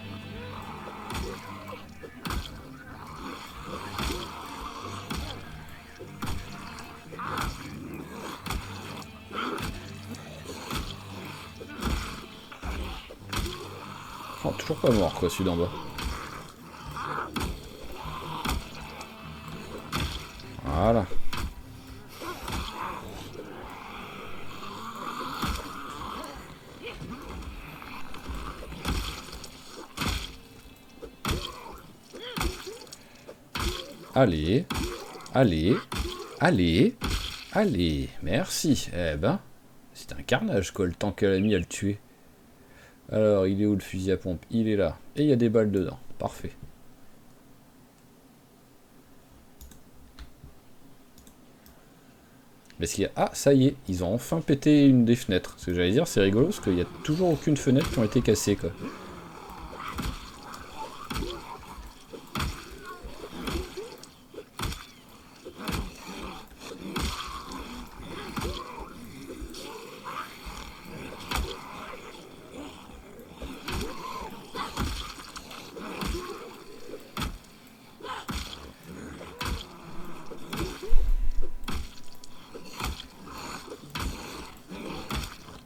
Oh, toujours pas mort quoi celui d'en bas. Voilà. Allez, allez, allez, allez, merci. Eh ben, c'est un carnage quoi, le temps qu'elle a mis à le tuer. Alors, il est où le fusil à pompe? Il est là. Et il y a des balles dedans. Parfait. Mais ce qu'il y a... Ah, ça y est, ils ont enfin pété une des fenêtres. Ce que j'allais dire, c'est rigolo, parce qu'il n'y a toujours aucune fenêtre qui ont été cassées, quoi.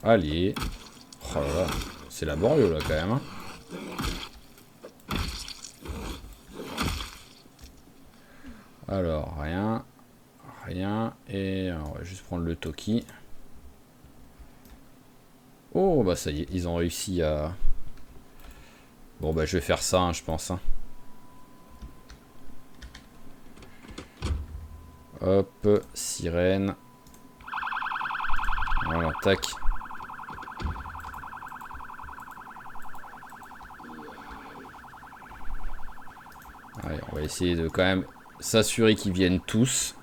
Allez. Oh là là, c'est laborieux là quand même. Hein. Alors, rien. Rien. Et on va juste prendre le Toki. Oh bah ça y est, ils ont réussi à... Bon bah je vais faire ça, hein, je pense. Hein. Hop, sirène. Voilà, tac. Allez, on va essayer de quand même s'assurer qu'ils viennent tous.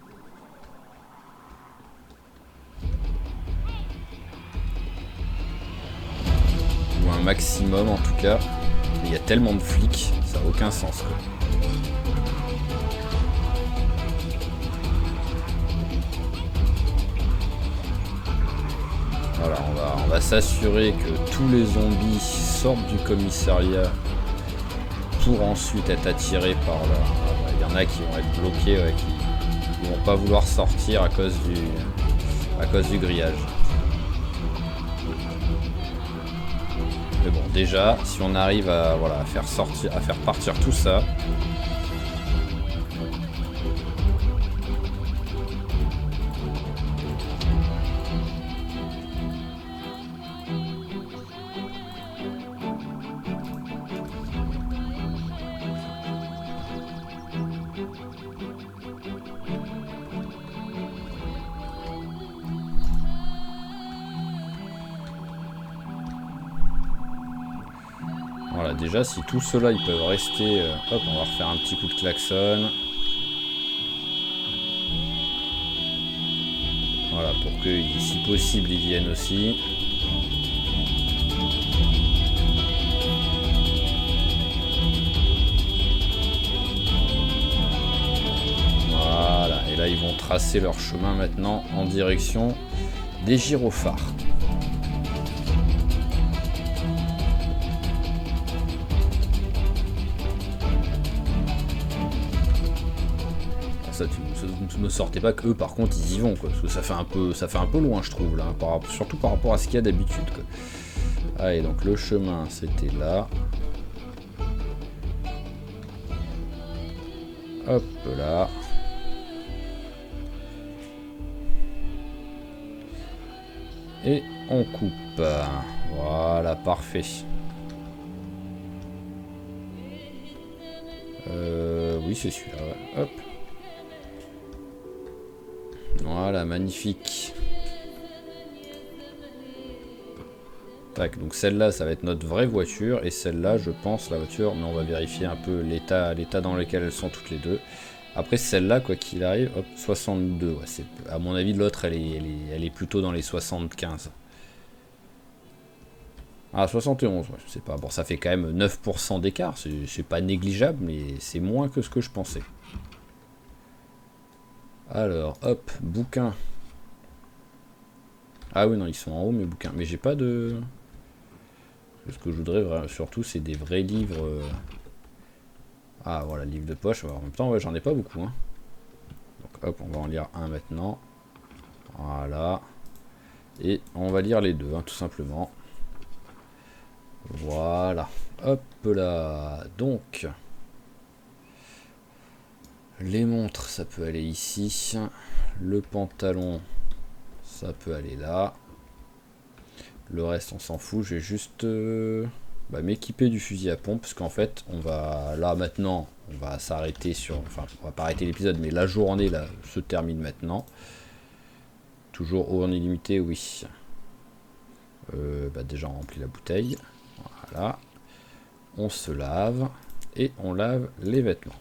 Ou un maximum en tout cas. Mais il y a tellement de flics, ça n'a aucun sens quoi. Voilà, on va s'assurer que tous les zombies sortent du commissariat pour ensuite être attirés par là. Il y en a qui vont être bloqués, ouais, qui vont pas vouloir sortir à cause du grillage. Mais bon, déjà, si on arrive à, voilà, à faire partir tout ça. Voilà, déjà, si tout cela ils peuvent rester... hop, on va refaire un petit coup de klaxon. Voilà, pour que, si possible, ils viennent aussi. Voilà, et là, ils vont tracer leur chemin maintenant en direction des gyrophares. ça, ne sortez pas qu'eux, par contre, ils y vont, quoi. Parce que ça fait un peu loin, je trouve, là. Surtout par rapport à ce qu'il y a d'habitude, quoi. Allez, donc le chemin, c'était là. Hop là. Et on coupe. Voilà, parfait. Oui, c'est celui-là, ouais. Hop. Voilà, magnifique. Tac, donc celle-là, ça va être notre vraie voiture. Et celle-là, je pense, la voiture, mais on va vérifier un peu l'état dans lequel elles sont toutes les deux. Après, celle-là, quoi qu'il arrive, hop, 62. Ouais, à mon avis, l'autre, elle est plutôt dans les 75. Ah, 71, ouais, je sais pas. Bon, ça fait quand même 9% d'écart. C'est pas négligeable, mais c'est moins que ce que je pensais. Alors, hop, bouquin. Ah oui, non, ils sont en haut, mes bouquins. Mais j'ai pas de... Ce que je voudrais surtout, c'est des vrais livres... Ah, voilà, livre de poche. En même temps, ouais, j'en ai pas beaucoup. Hein. Donc, hop, on va en lire un maintenant. Voilà. Et on va lire les deux, hein, tout simplement. Voilà. Hop là. Donc... Les montres, ça peut aller ici. Le pantalon, ça peut aller là. Le reste, on s'en fout. Je vais juste m'équiper du fusil à pompe. Parce qu'en fait, on va là maintenant, on va s'arrêter sur... Enfin, on va pas arrêter l'épisode, mais la journée là se termine maintenant. Toujours eau en illimité, oui. Déjà, on remplit la bouteille. Voilà. On se lave. Et on lave les vêtements.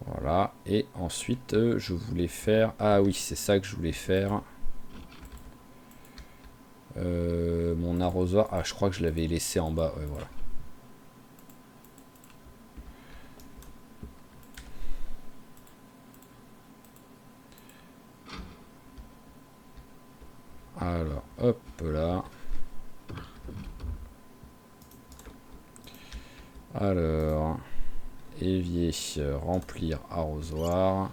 Voilà, et ensuite je voulais faire... Ah oui, c'est ça que je voulais faire. Mon arrosoir... Ah, je crois que je l'avais laissé en bas, ouais, voilà. Alors, hop là. Alors... Évier, remplir arrosoir.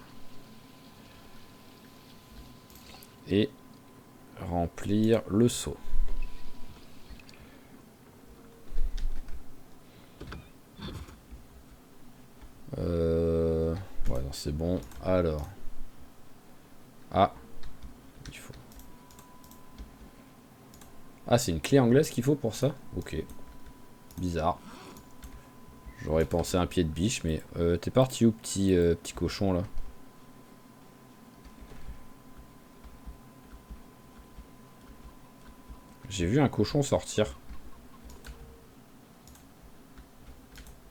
Et remplir le seau. Ouais, non, c'est bon. Alors. Ah. Il faut. Ah, c'est une clé anglaise qu'il faut pour ça? Ok. Bizarre. J'aurais pensé à un pied de biche, mais... t'es parti où, petit cochon, là? J'ai vu un cochon sortir.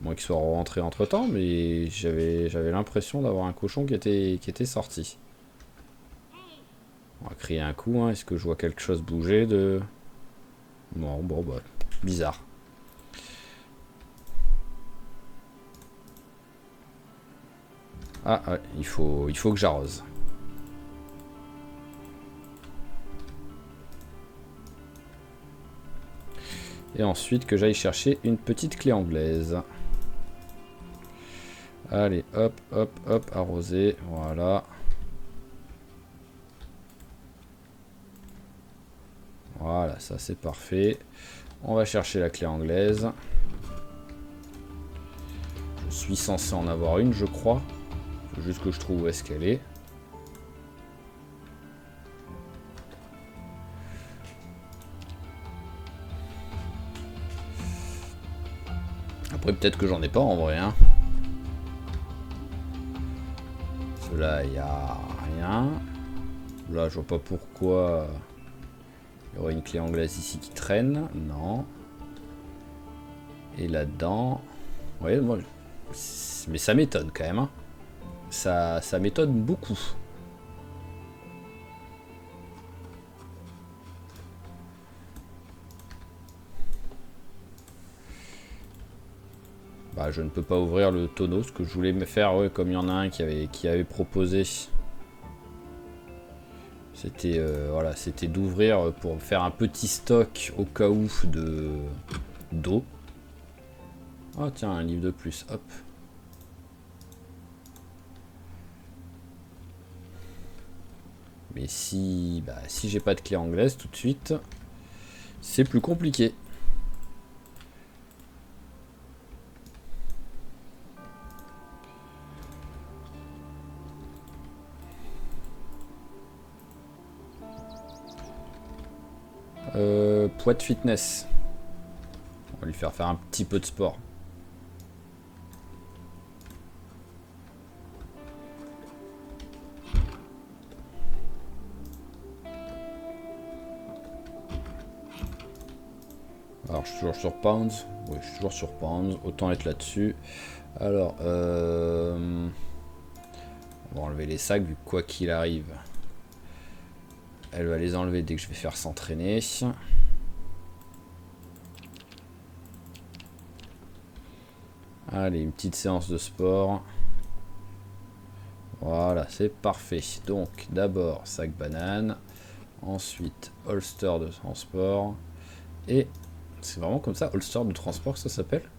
Moi qu'il soit rentré entre temps, mais j'avais l'impression d'avoir un cochon qui était sorti. On va crier un coup, hein. Est-ce que je vois quelque chose bouger de... Non, bon, bah, bizarre. Ah, ouais, il faut que j'arrose. Et ensuite que j'aille chercher une petite clé anglaise. Allez, hop, hop, hop, arroser, voilà. Voilà, ça c'est parfait. On va chercher la clé anglaise. Je suis censé en avoir une, je crois. Faut juste que je trouve où est-ce qu'elle est. Après, peut-être que j'en ai pas en vrai. Hein. Là, il n'y a rien. Là, je vois pas pourquoi il y aurait une clé anglaise ici qui traîne. Non. Et là-dedans... Ouais, moi... Mais ça m'étonne quand même. Hein. Ça m'étonne beaucoup. Bah, je ne peux pas ouvrir le tonneau. Ce que je voulais me faire, ouais, comme il y en a un qui avait proposé... C'était voilà, c'était d'ouvrir pour faire un petit stock au cas où d'eau. Oh tiens, un livre de plus, hop. Mais si j'ai pas de clé anglaise tout de suite, c'est plus compliqué. Poids de fitness. On va lui faire un petit peu de sport. Alors je suis toujours sur Pounds. Oui, je suis toujours sur Pounds. Autant être là-dessus. Alors, on va enlever les sacs vu que quoi qu'il arrive, elle va les enlever dès que je vais faire s'entraîner. Allez, une petite séance de sport. Voilà, c'est parfait. Donc, d'abord, sac banane. Ensuite, holster de transport. Et c'est vraiment comme ça, holster de transport, que ça s'appelle?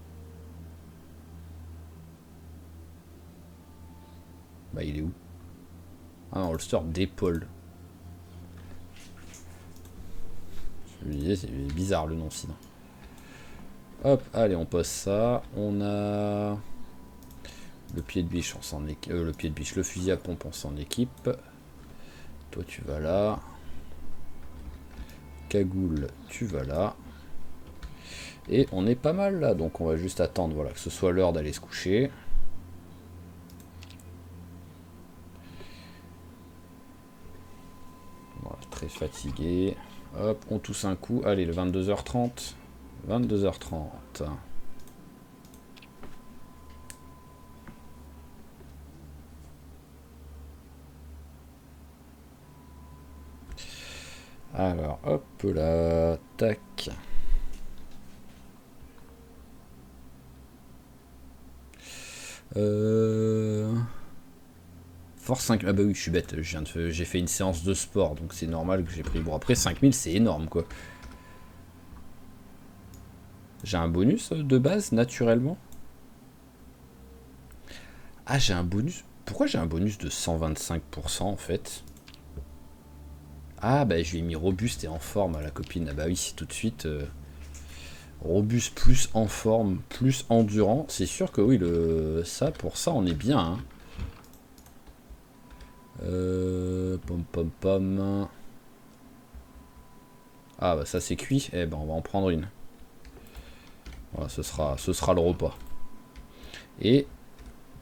Bah, il est où? Ah non, holster d'épaule. Je me disais, c'est bizarre le nom sinon. Hop, allez, on pose ça. On a le pied de biche, on s'en équipe. Le pied de biche, le fusil à pompe, on s'en équipe. Toi, tu vas là. Cagoule, tu vas là. Et on est pas mal là, donc on va juste attendre, voilà, que ce soit l'heure d'aller se coucher. Voilà, très fatigué. Hop, on tousse un coup. Allez, le 22h30. 22h30. Alors, hop là, tac. Force 5. Ah bah oui, je suis bête. J'ai fait une séance de sport, donc c'est normal que j'ai pris. Bon, après 5000, c'est énorme quoi. J'ai un bonus de base, naturellement. Ah, j'ai un bonus. Pourquoi j'ai un bonus de 125% en fait? Ah, bah je lui ai mis robuste et en forme à la copine. Ah bah oui, c'est tout de suite. Robuste plus en forme, plus endurant. C'est sûr que oui, ça, pour ça, on est bien. Hein. Pom pom pom. Ah bah ça c'est cuit. Eh ben on va en prendre une. Voilà, ce sera le repas. Et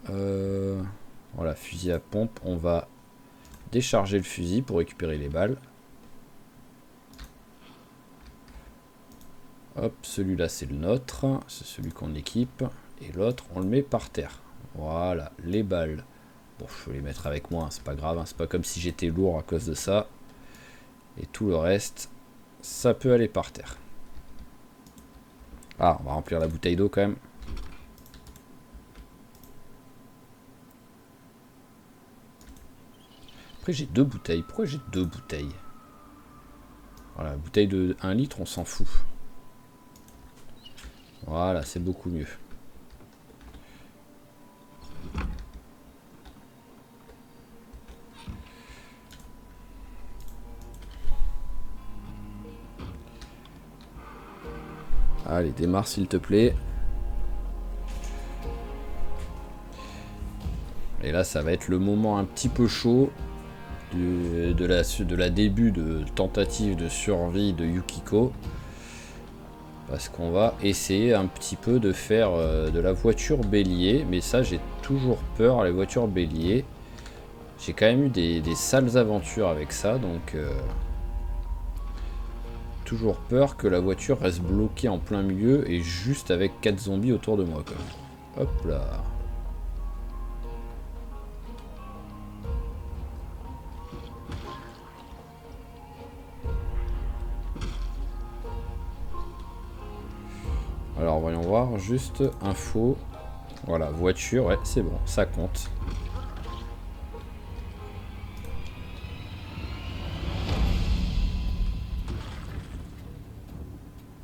voilà, fusil à pompe. On va décharger le fusil pour récupérer les balles. Hop, celui-là c'est le nôtre. C'est celui qu'on équipe. Et l'autre, on le met par terre. Voilà, les balles. Bon, je vais les mettre avec moi, hein, c'est pas grave. Hein, c'est pas comme si j'étais lourd à cause de ça. Et tout le reste, ça peut aller par terre. Ah, on va remplir la bouteille d'eau quand même. Après, j'ai 2 bouteilles. Pourquoi j'ai 2 bouteilles? Voilà, bouteille de 1 litre, on s'en fout. Voilà, c'est beaucoup mieux. Allez, démarre s'il te plaît. Et là, ça va être le moment un petit peu chaud de la début de tentative de survie de Yukiko. Parce qu'on va essayer un petit peu de faire de la voiture bélier. Mais ça, j'ai toujours peur, les voitures bélier. J'ai quand même eu des sales aventures avec ça, donc... toujours peur que la voiture reste bloquée en plein milieu et juste avec 4 zombies autour de moi, quoi. Hop là. Alors, voyons voir, juste info. Voilà, voiture, ouais, c'est bon, ça compte.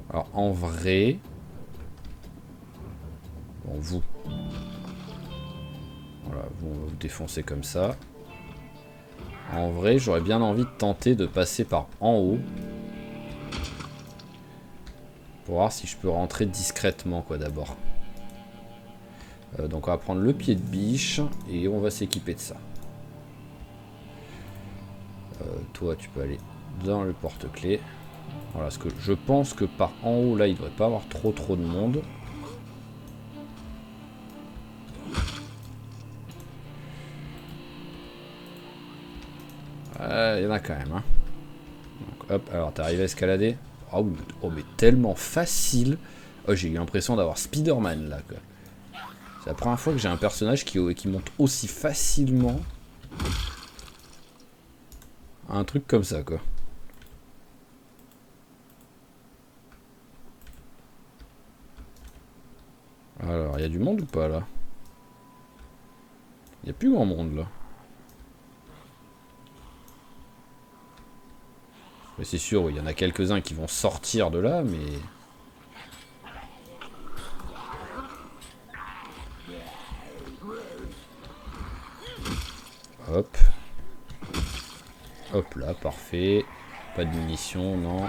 Alors, en vrai... Bon, vous... Voilà, vous, on va vous défoncer comme ça. En vrai, j'aurais bien envie de tenter de passer par en haut. Pour voir si je peux rentrer discrètement, quoi, d'abord. Donc on va prendre le pied de biche et on va s'équiper de ça. Toi, tu peux aller dans le porte-clés. Voilà, parce que je pense que par en haut, là, il ne devrait pas avoir trop de monde. Il y en a quand même, hein. Donc, hop, alors t'arrives à escalader. Oh, mais tellement facile. Oh, j'ai eu l'impression d'avoir Spider-Man, là, quoi. C'est la première fois que j'ai un personnage qui monte aussi facilement à un truc comme ça, quoi. Alors, il y a du monde ou pas, là? Il n'y a plus grand monde, là. Mais c'est sûr, il y en a quelques-uns qui vont sortir de là, mais... Hop. Hop là, parfait. Pas de munitions, non.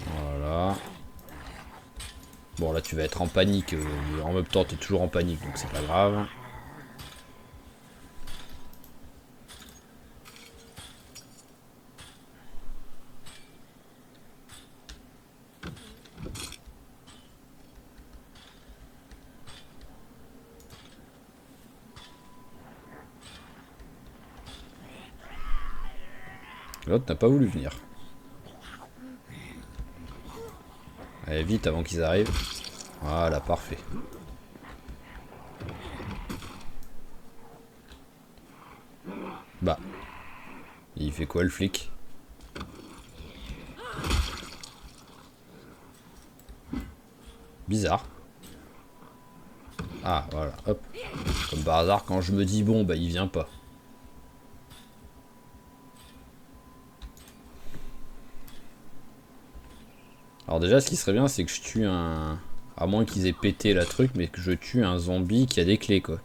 Voilà. Bon, là, tu vas être en panique. En même temps, t'es toujours en panique, donc c'est pas grave. L'autre n'a pas voulu venir. Allez, vite avant qu'ils arrivent. Voilà, parfait. Bah. Il fait quoi, le flic? Bizarre. Ah, voilà, hop. Comme par hasard, quand je me dis bon, bah, il vient pas. Alors déjà, ce qui serait bien, c'est que je tue un... À moins qu'ils aient pété la truc, mais que je tue un zombie qui a des clés, quoi.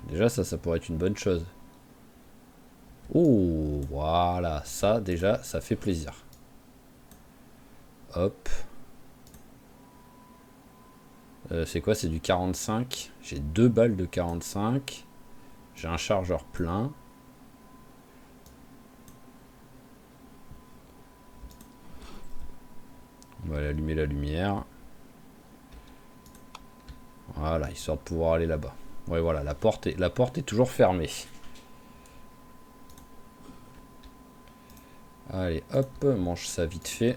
Déjà, ça pourrait être une bonne chose. Oh, voilà. Ça, déjà, ça fait plaisir. Hop. C'est quoi? C'est du 45. J'ai 2 balles de 45. J'ai un chargeur plein. On va allumer la lumière. Voilà, histoire de pouvoir aller là-bas. Ouais, voilà, la porte est toujours fermée. Allez, hop, mange ça vite fait.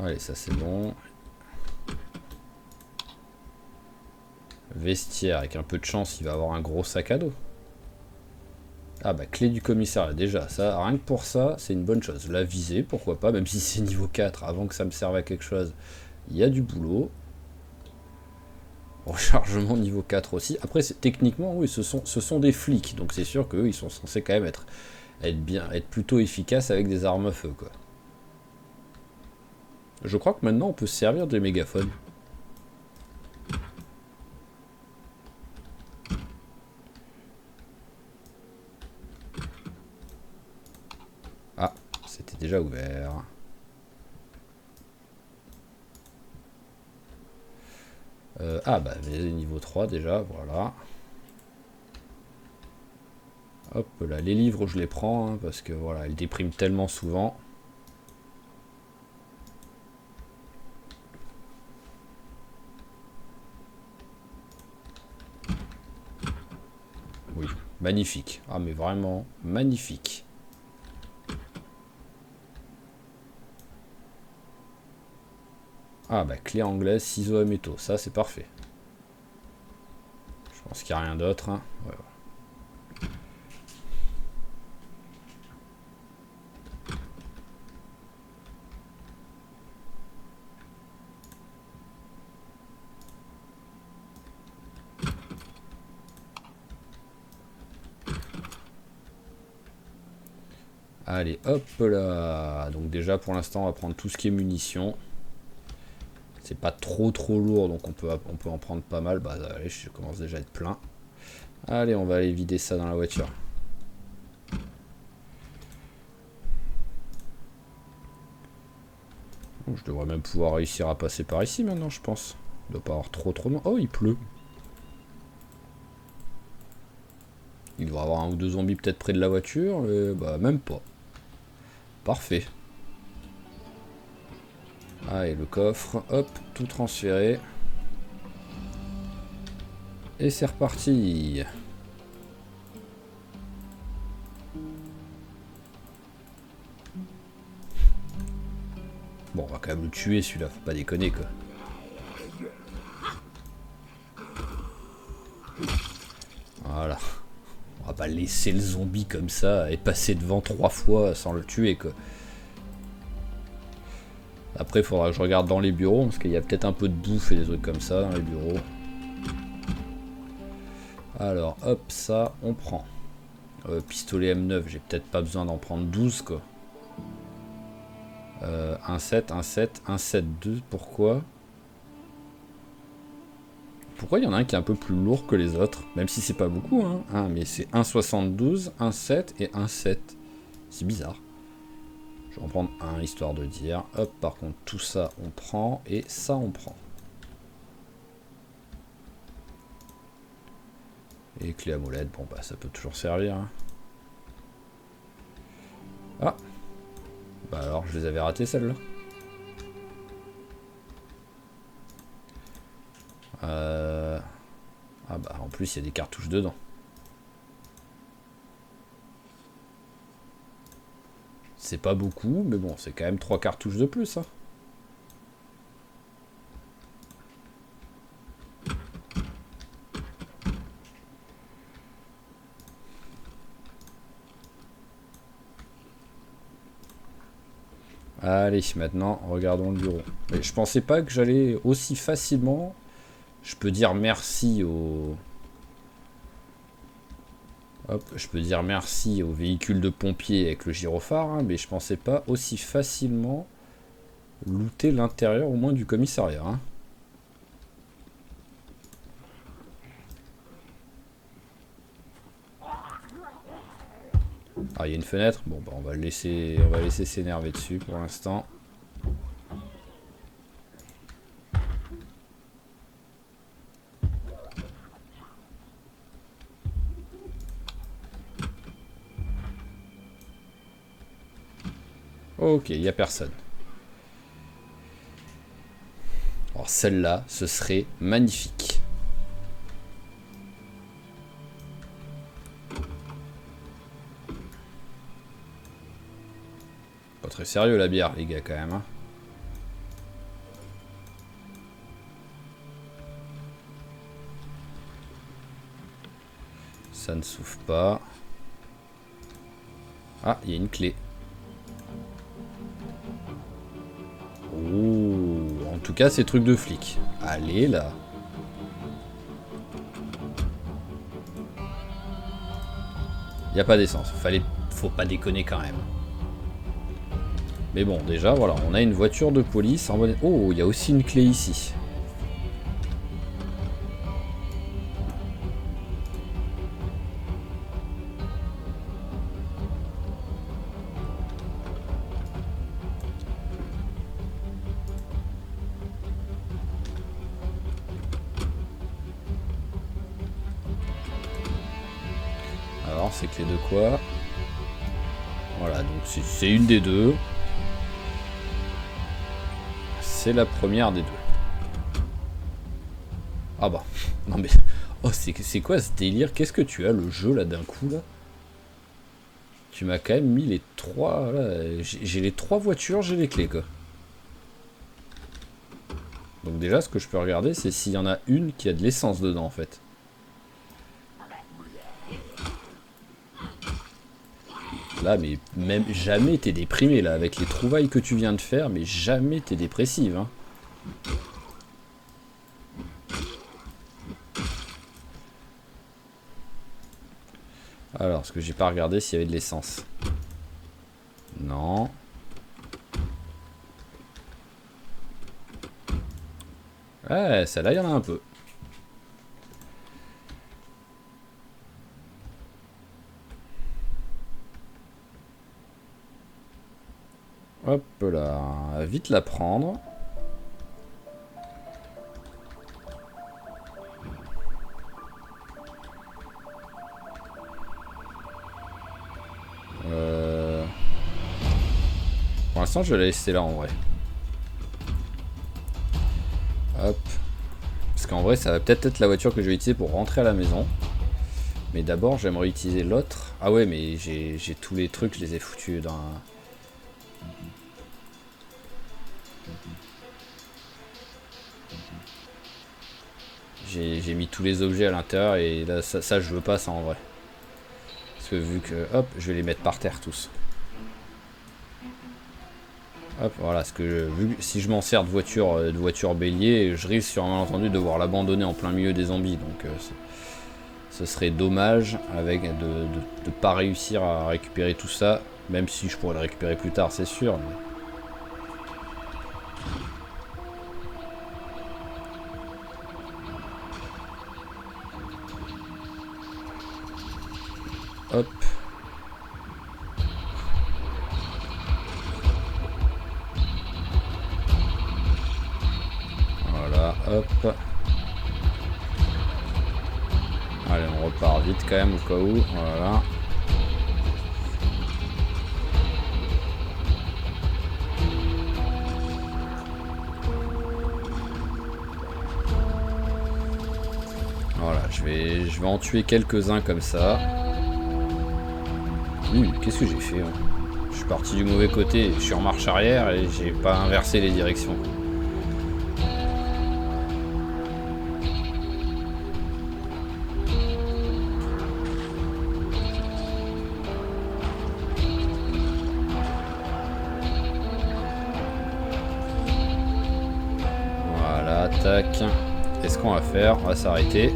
Allez, ça c'est bon. Vestiaire, avec un peu de chance, il va avoir un gros sac à dos. Ah bah, clé du commissariat, déjà, ça, rien que pour ça, c'est une bonne chose. La visée, pourquoi pas, même si c'est niveau 4, avant que ça me serve à quelque chose, il y a du boulot. Rechargement niveau 4 aussi. Après, techniquement, oui, ce sont des flics, donc c'est sûr qu'eux, ils sont censés quand même être plutôt efficaces avec des armes à feu, quoi. Je crois que maintenant, on peut se servir des mégaphones. Ah, c'était déjà ouvert. Ah bah, niveau 3 déjà, voilà. Hop là, les livres, je les prends, hein, parce que voilà, ils dépriment tellement souvent. Oui, magnifique. Ah mais vraiment, magnifique. Ah bah, clé anglaise, ciseaux à métaux, ça c'est parfait. Je pense qu'il n'y a rien d'autre, hein. Ouais, ouais. Allez, hop là. Donc déjà pour l'instant on va prendre tout ce qui est munitions. C'est pas trop lourd, donc on peut en prendre pas mal. Bah allez, je commence déjà à être plein. Allez, on va aller vider ça dans la voiture. Je devrais même pouvoir réussir à passer par ici maintenant, je pense. Il doit pas avoir trop loin. Oh, il pleut. Il devrait y avoir un ou deux zombies peut-être près de la voiture. Bah, même pas. Parfait. Allez, le coffre. Hop, tout transféré. Et c'est reparti. Bon, on va quand même le tuer celui-là, faut pas déconner quoi. Voilà. On va pas laisser le zombie comme ça et passer devant 3 fois sans le tuer quoi. Après, il faudra que je regarde dans les bureaux parce qu'il y a peut-être un peu de bouffe et des trucs comme ça dans les bureaux. Alors, hop, ça, on prend. Pistolet M9, j'ai peut-être pas besoin d'en prendre 12 quoi. 1,7, 1,7, 1,7,2, pourquoi? Pourquoi il y en a un qui est un peu plus lourd que les autres? Même si c'est pas beaucoup, hein. Ah, mais c'est 1,72, 1,7 et 1,7. C'est bizarre. Je vais en prendre un, histoire de dire. Hop, par contre, tout ça, on prend. Et ça, on prend. Et clé à molette, bon, bah, ça peut toujours servir. Hein. Ah! Bah alors, je les avais ratés, celles-là. Ah bah, en plus, il y a des cartouches dedans. C'est pas beaucoup, mais bon, c'est quand même 3 cartouches de plus. Hein. Allez, maintenant, regardons le bureau. Mais je pensais pas que j'allais aussi facilement... Je peux dire merci au... Hop, je peux dire merci au véhicule de pompier avec le gyrophare, hein, mais je pensais pas aussi facilement looter l'intérieur au moins du commissariat. Hein. Ah, il y a une fenêtre. Bon, bah on va laisser s'énerver dessus pour l'instant. Ok, il n'y a personne. Alors celle-là, ce serait magnifique. Pas très sérieux la bière, les gars, quand même. Hein. Ça ne s'ouvre pas. Ah, il y a une clé. Oh, en tout cas, c'est truc de flic. Allez, là. Il n'y a pas d'essence. Faut pas déconner quand même. Mais bon, déjà, voilà, on a une voiture de police en bonne... Oh, il y a aussi une clé ici. Alors, c'est clé de quoi? Voilà, donc c'est une des deux. C'est la première des deux. Ah bah, non mais... Oh, c'est quoi ce délire? Qu'est-ce que tu as, le jeu, là, d'un coup, là? Tu m'as quand même mis les 3... J'ai les 3 voitures, j'ai les clés, quoi. Donc déjà, ce que je peux regarder, c'est s'il y en a une qui a de l'essence dedans, en fait. Là, mais même jamais t'es déprimé, là, avec les trouvailles que tu viens de faire, mais jamais t'es dépressive, hein. Alors, parce que j'ai pas regardé s'il y avait de l'essence. Non. Ouais, celle-là, il y en a un peu. Hop là, vite la prendre. Pour l'instant, je vais la laisser là en vrai. Hop. Parce qu'en vrai, ça va peut-être être la voiture que je vais utiliser pour rentrer à la maison. Mais d'abord, j'aimerais utiliser l'autre. Ah ouais, mais j'ai tous les trucs, je les ai foutus dans... J'ai mis tous les objets à l'intérieur et là, ça, je veux pas ça en vrai. Parce que vu que... Hop, je vais les mettre par terre tous. Hop, voilà, parce que si je m'en sers de voiture bélier, je risque sur un malentendu de devoir l'abandonner en plein milieu des zombies. Donc ce serait dommage de pas réussir à récupérer tout ça. Même si je pourrais le récupérer plus tard, c'est sûr. Mais... Hop. Voilà, hop. Allez, on repart vite quand même au cas où. Voilà. Voilà, je vais en tuer quelques-uns comme ça. Qu'est-ce que j'ai fait hein? Je suis parti du mauvais côté, je suis en marche arrière et j'ai pas inversé les directions. Voilà, tac. Qu'est-ce qu'on va faire? On va s'arrêter.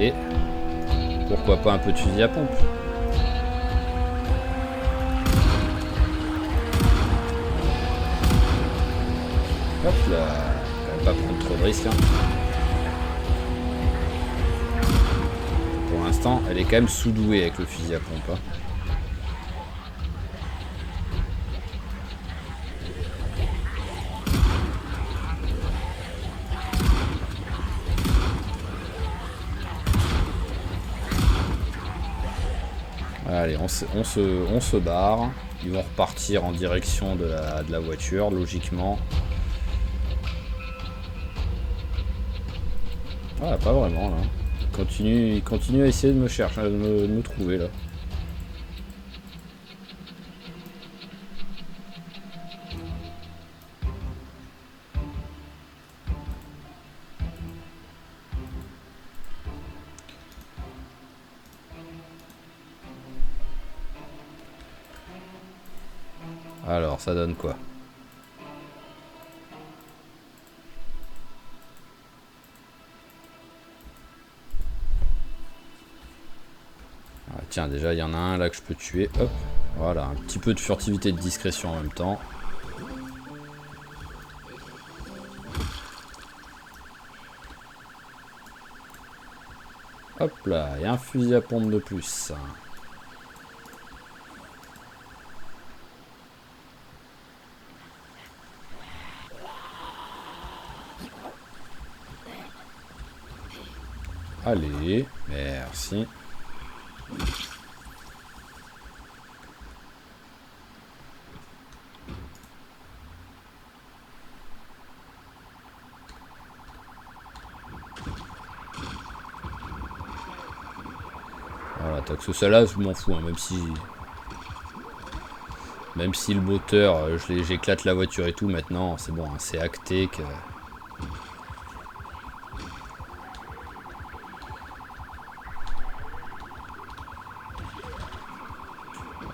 Et pourquoi pas un peu de fusil à pompe? Hop là, on va pas prendre trop de risques. Hein. Pour l'instant, elle est quand même sous-douée avec le fusil à pompe. Hein. Allez, on se barre. Ils vont repartir en direction de la voiture, logiquement. Ah, pas vraiment là. Il continue à essayer de me chercher, de me trouver là. Alors, ça donne quoi? Ah, tiens, déjà, il y en a un là que je peux tuer. Hop, voilà, un petit peu de furtivité et de discrétion en même temps. Hop là, il y a un fusil à pompe de plus. Allez, merci. Voilà, tant que celle-là, je m'en fous, hein, même si le moteur, j'éclate la voiture et tout, maintenant, c'est bon, hein, c'est acté que...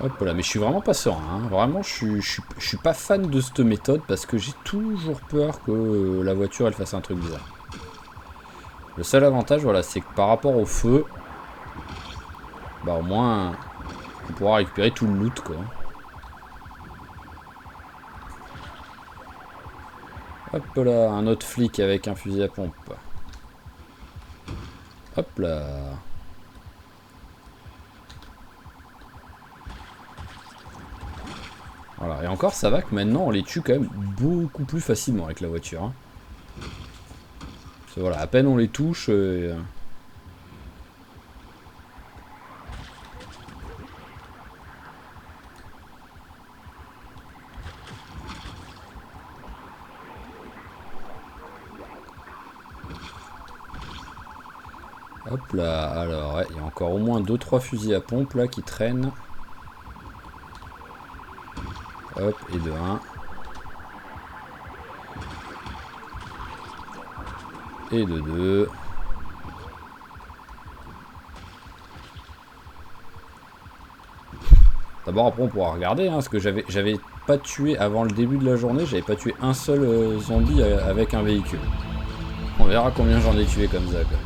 Hop là, mais je suis vraiment pas serein, hein. Vraiment, je suis pas fan de cette méthode parce que j'ai toujours peur que la voiture, elle fasse un truc bizarre. Le seul avantage, voilà, c'est que par rapport au feu, bah au moins, on pourra récupérer tout le loot, quoi. Hop là, un autre flic avec un fusil à pompe. Hop là. Voilà, et encore ça va que maintenant on les tue quand même beaucoup plus facilement avec la voiture. Hein. Parce que voilà, à peine on les touche... Hop là, alors ouais, il y a encore au moins 2-3 fusils à pompe là qui traînent. Hop, et de 1. Et de 2. D'abord après on pourra regarder, hein, parce que j'avais pas tué avant le début de la journée, j'avais pas tué un seul zombie avec un véhicule. On verra combien j'en ai tué comme ça quoi.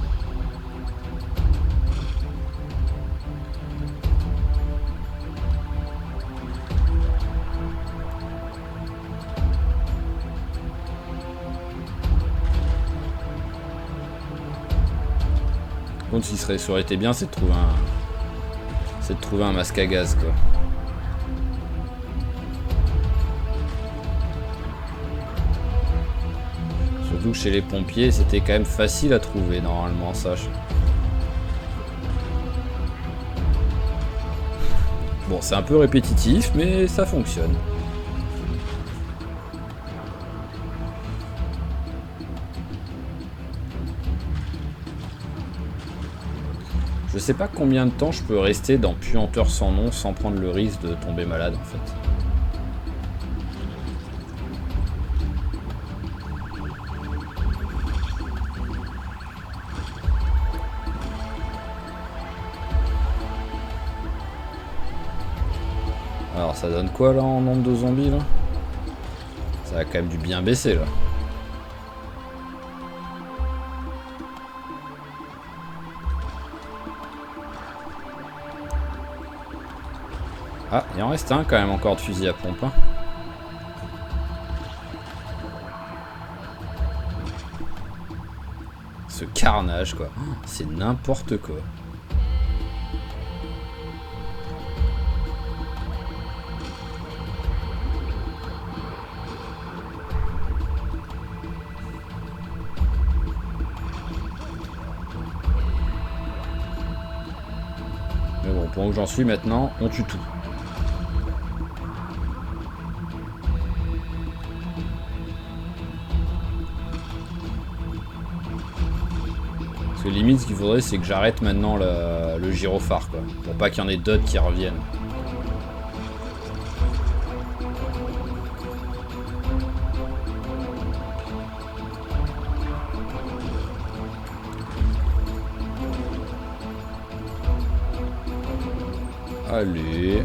Contre, ça aurait été bien, c'est de trouver un masque à gaz quoi. Surtout que chez les pompiers, c'était quand même facile à trouver normalement ça. Bon, c'est un peu répétitif, mais ça fonctionne. Je sais pas combien de temps je peux rester dans Puanteur sans nom sans prendre le risque de tomber malade en fait. Alors ça donne quoi là en nombre de zombies là? Ça a quand même dû bien baisser là. Ah, il en reste un quand même encore de fusil à pompe. Hein. Ce carnage quoi. C'est n'importe quoi. Mais bon, pour où j'en suis maintenant, on tue tout. Parce que limite, ce qu'il faudrait, c'est que j'arrête maintenant le gyrophare, quoi. Pour pas qu'il y en ait d'autres qui reviennent. Allez.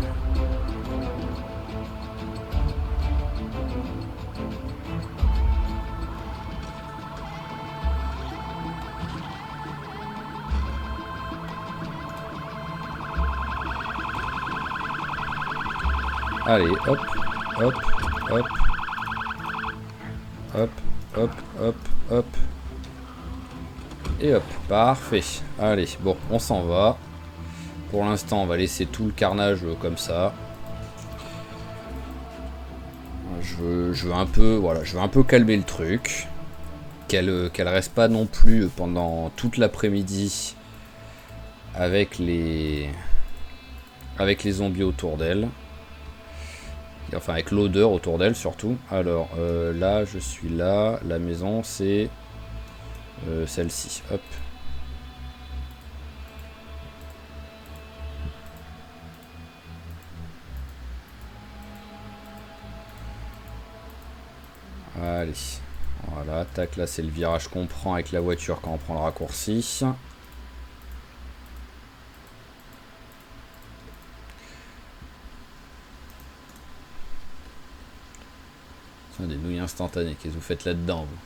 Allez, hop, hop, hop. Hop, hop, hop, hop. Et hop, parfait. Allez, bon, on s'en va. Pour l'instant, on va laisser tout le carnage comme ça. Je veux un peu, voilà, je veux un peu calmer le truc. Qu'elle reste pas non plus pendant toute l'après-midi avec les zombies autour d'elle. Enfin, avec l'odeur autour d'elle surtout. Alors, là, je suis là. La maison, c'est celle-ci. Hop. Allez. Voilà, tac, là c'est le virage qu'on prend avec la voiture quand on prend le raccourci. C'est des nouilles instantanées, qu'est-ce que vous faites là-dedans vous?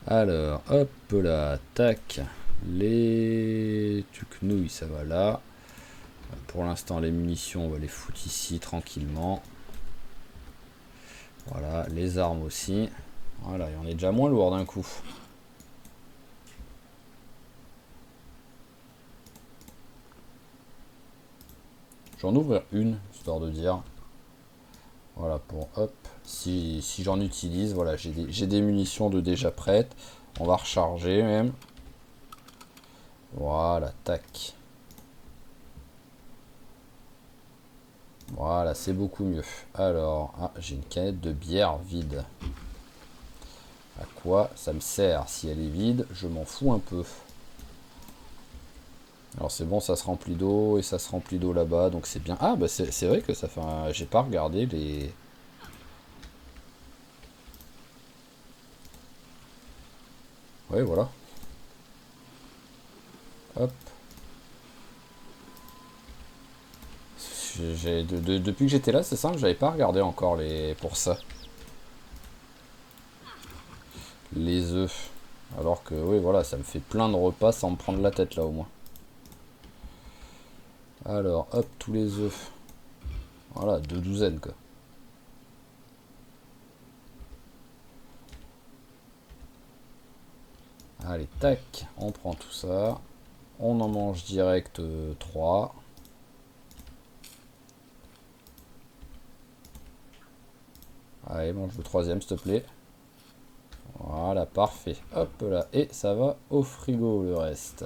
Alors, hop là, tac. Les tucnouilles, ça va là. Pour l'instant, les munitions, on va les foutre ici tranquillement. Voilà, les armes aussi. Voilà, et on est déjà moins lourd d'un coup. J'en ouvre une, histoire de dire. Voilà, pour hop. Si j'en utilise, voilà, j'ai des munitions de déjà prêtes. On va recharger même. Voilà, tac. Voilà, c'est beaucoup mieux. Alors, ah, j'ai une canette de bière vide. À quoi ça me sert? Si elle est vide, je m'en fous un peu. Alors c'est bon, ça se remplit d'eau et ça se remplit d'eau là-bas, donc c'est bien. Ah bah c'est vrai que ça fait un... J'ai pas regardé les... Ouais, voilà. Hop. Depuis que j'étais là, c'est simple, j'avais pas regardé encore les... pour ça. Les œufs. Alors que, oui, voilà, ça me fait plein de repas sans me prendre la tête là au moins. Alors, hop, tous les œufs. Voilà, 2 douzaines quoi. Allez, tac, on prend tout ça. On en mange direct 3. Allez, mange le troisième, s'il te plaît. Voilà, parfait. Hop là, et ça va au frigo le reste.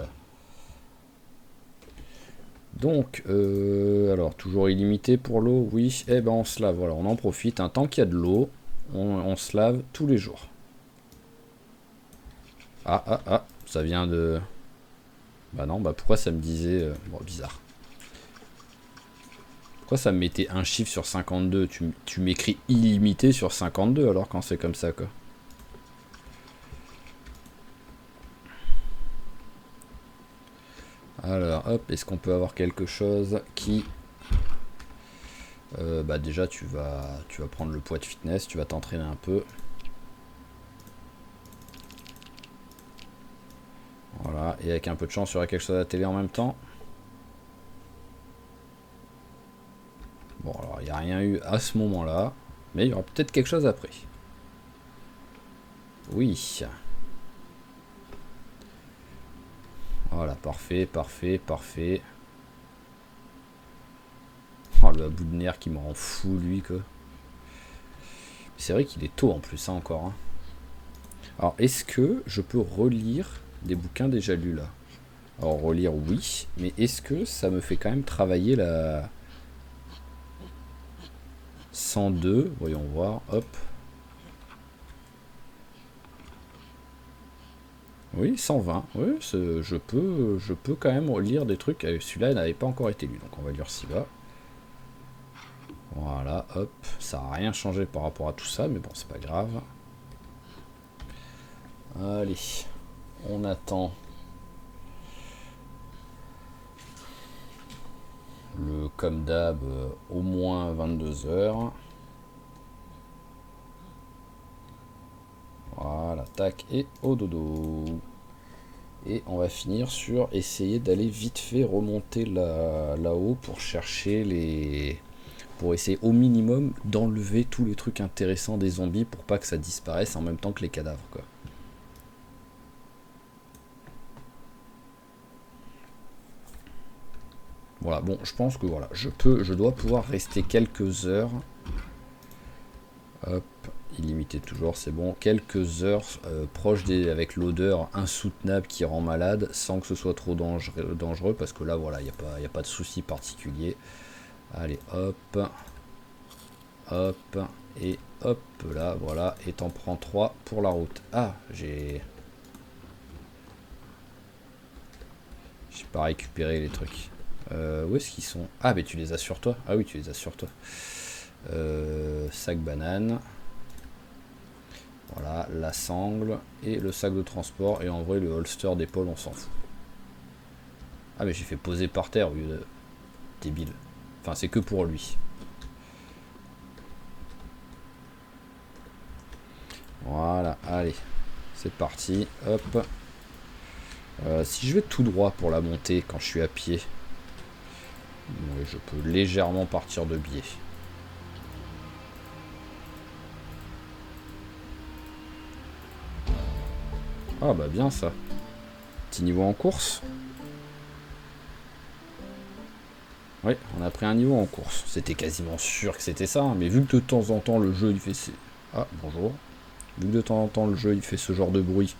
Donc, alors, toujours illimité pour l'eau, oui. Eh ben, on se lave, voilà, on en profite. Un tant qu'il y a de l'eau, on se lave tous les jours. Ah, ah, ah, ça vient de... Bah non, bah pourquoi ça me disait... Bon, bizarre. Pourquoi ça me mettait un chiffre sur 52? Tu m'écris illimité sur 52 alors quand c'est comme ça, quoi. Alors, hop, est-ce qu'on peut avoir quelque chose qui... bah déjà, tu vas prendre le poids de fitness, tu vas t'entraîner un peu. Voilà, et avec un peu de chance, il y aura quelque chose à la télé en même temps. Bon, alors, il n'y a rien eu à ce moment-là, mais il y aura peut-être quelque chose après. Oui. Voilà, parfait, parfait, parfait. Oh, le bout de nerf qui me rend fou, lui, quoi. C'est vrai qu'il est tôt en plus, hein, encore. Hein. Alors, est-ce que je peux relire des bouquins déjà lus, là? Alors, relire, oui, mais est-ce que ça me fait quand même travailler la 102? Voyons voir, hop. Oui, 120, oui, je peux quand même lire des trucs. Celui-là n'avait pas encore été lu, donc on va lire ci-bas. Voilà, hop, ça n'a rien changé par rapport à tout ça, mais bon, c'est pas grave. Allez, on attend le comme d'hab au moins 22 heures. Voilà, tac, et au dodo. Et on va finir sur essayer d'aller vite fait remonter là-haut pour chercher les... Pour essayer au minimum d'enlever tous les trucs intéressants des zombies pour pas que ça disparaisse en même temps que les cadavres, quoi. Voilà, bon, je pense que voilà, je dois pouvoir rester quelques heures. Hop, illimité toujours, c'est bon. Quelques heures proches avec l'odeur insoutenable qui rend malade, sans que ce soit trop dangereux parce que là, voilà, il n'y a pas de souci particulier. Allez, hop, hop, et hop, là, voilà, et t'en prends 3 pour la route. Ah, j'ai pas récupéré les trucs. Où est-ce qu'ils sont? Ah, mais tu les as sur toi. Ah oui, tu les as sur toi. Sac banane. Voilà, la sangle et le sac de transport. Et en vrai, le holster d'épaule, on s'en fout. Ah, mais j'ai fait poser par terre au lieu de... Débile. Enfin, c'est que pour lui. Voilà, allez. C'est parti. Hop. Si je vais tout droit pour la montée quand je suis à pied... Oui, je peux légèrement partir de biais. Ah bah bien ça. Petit niveau en course. Oui, on a pris un niveau en course. C'était quasiment sûr que c'était ça, hein, mais vu que de temps en temps le jeu il fait... Ah, bonjour. Vu que de temps en temps le jeu il fait ce genre de bruit,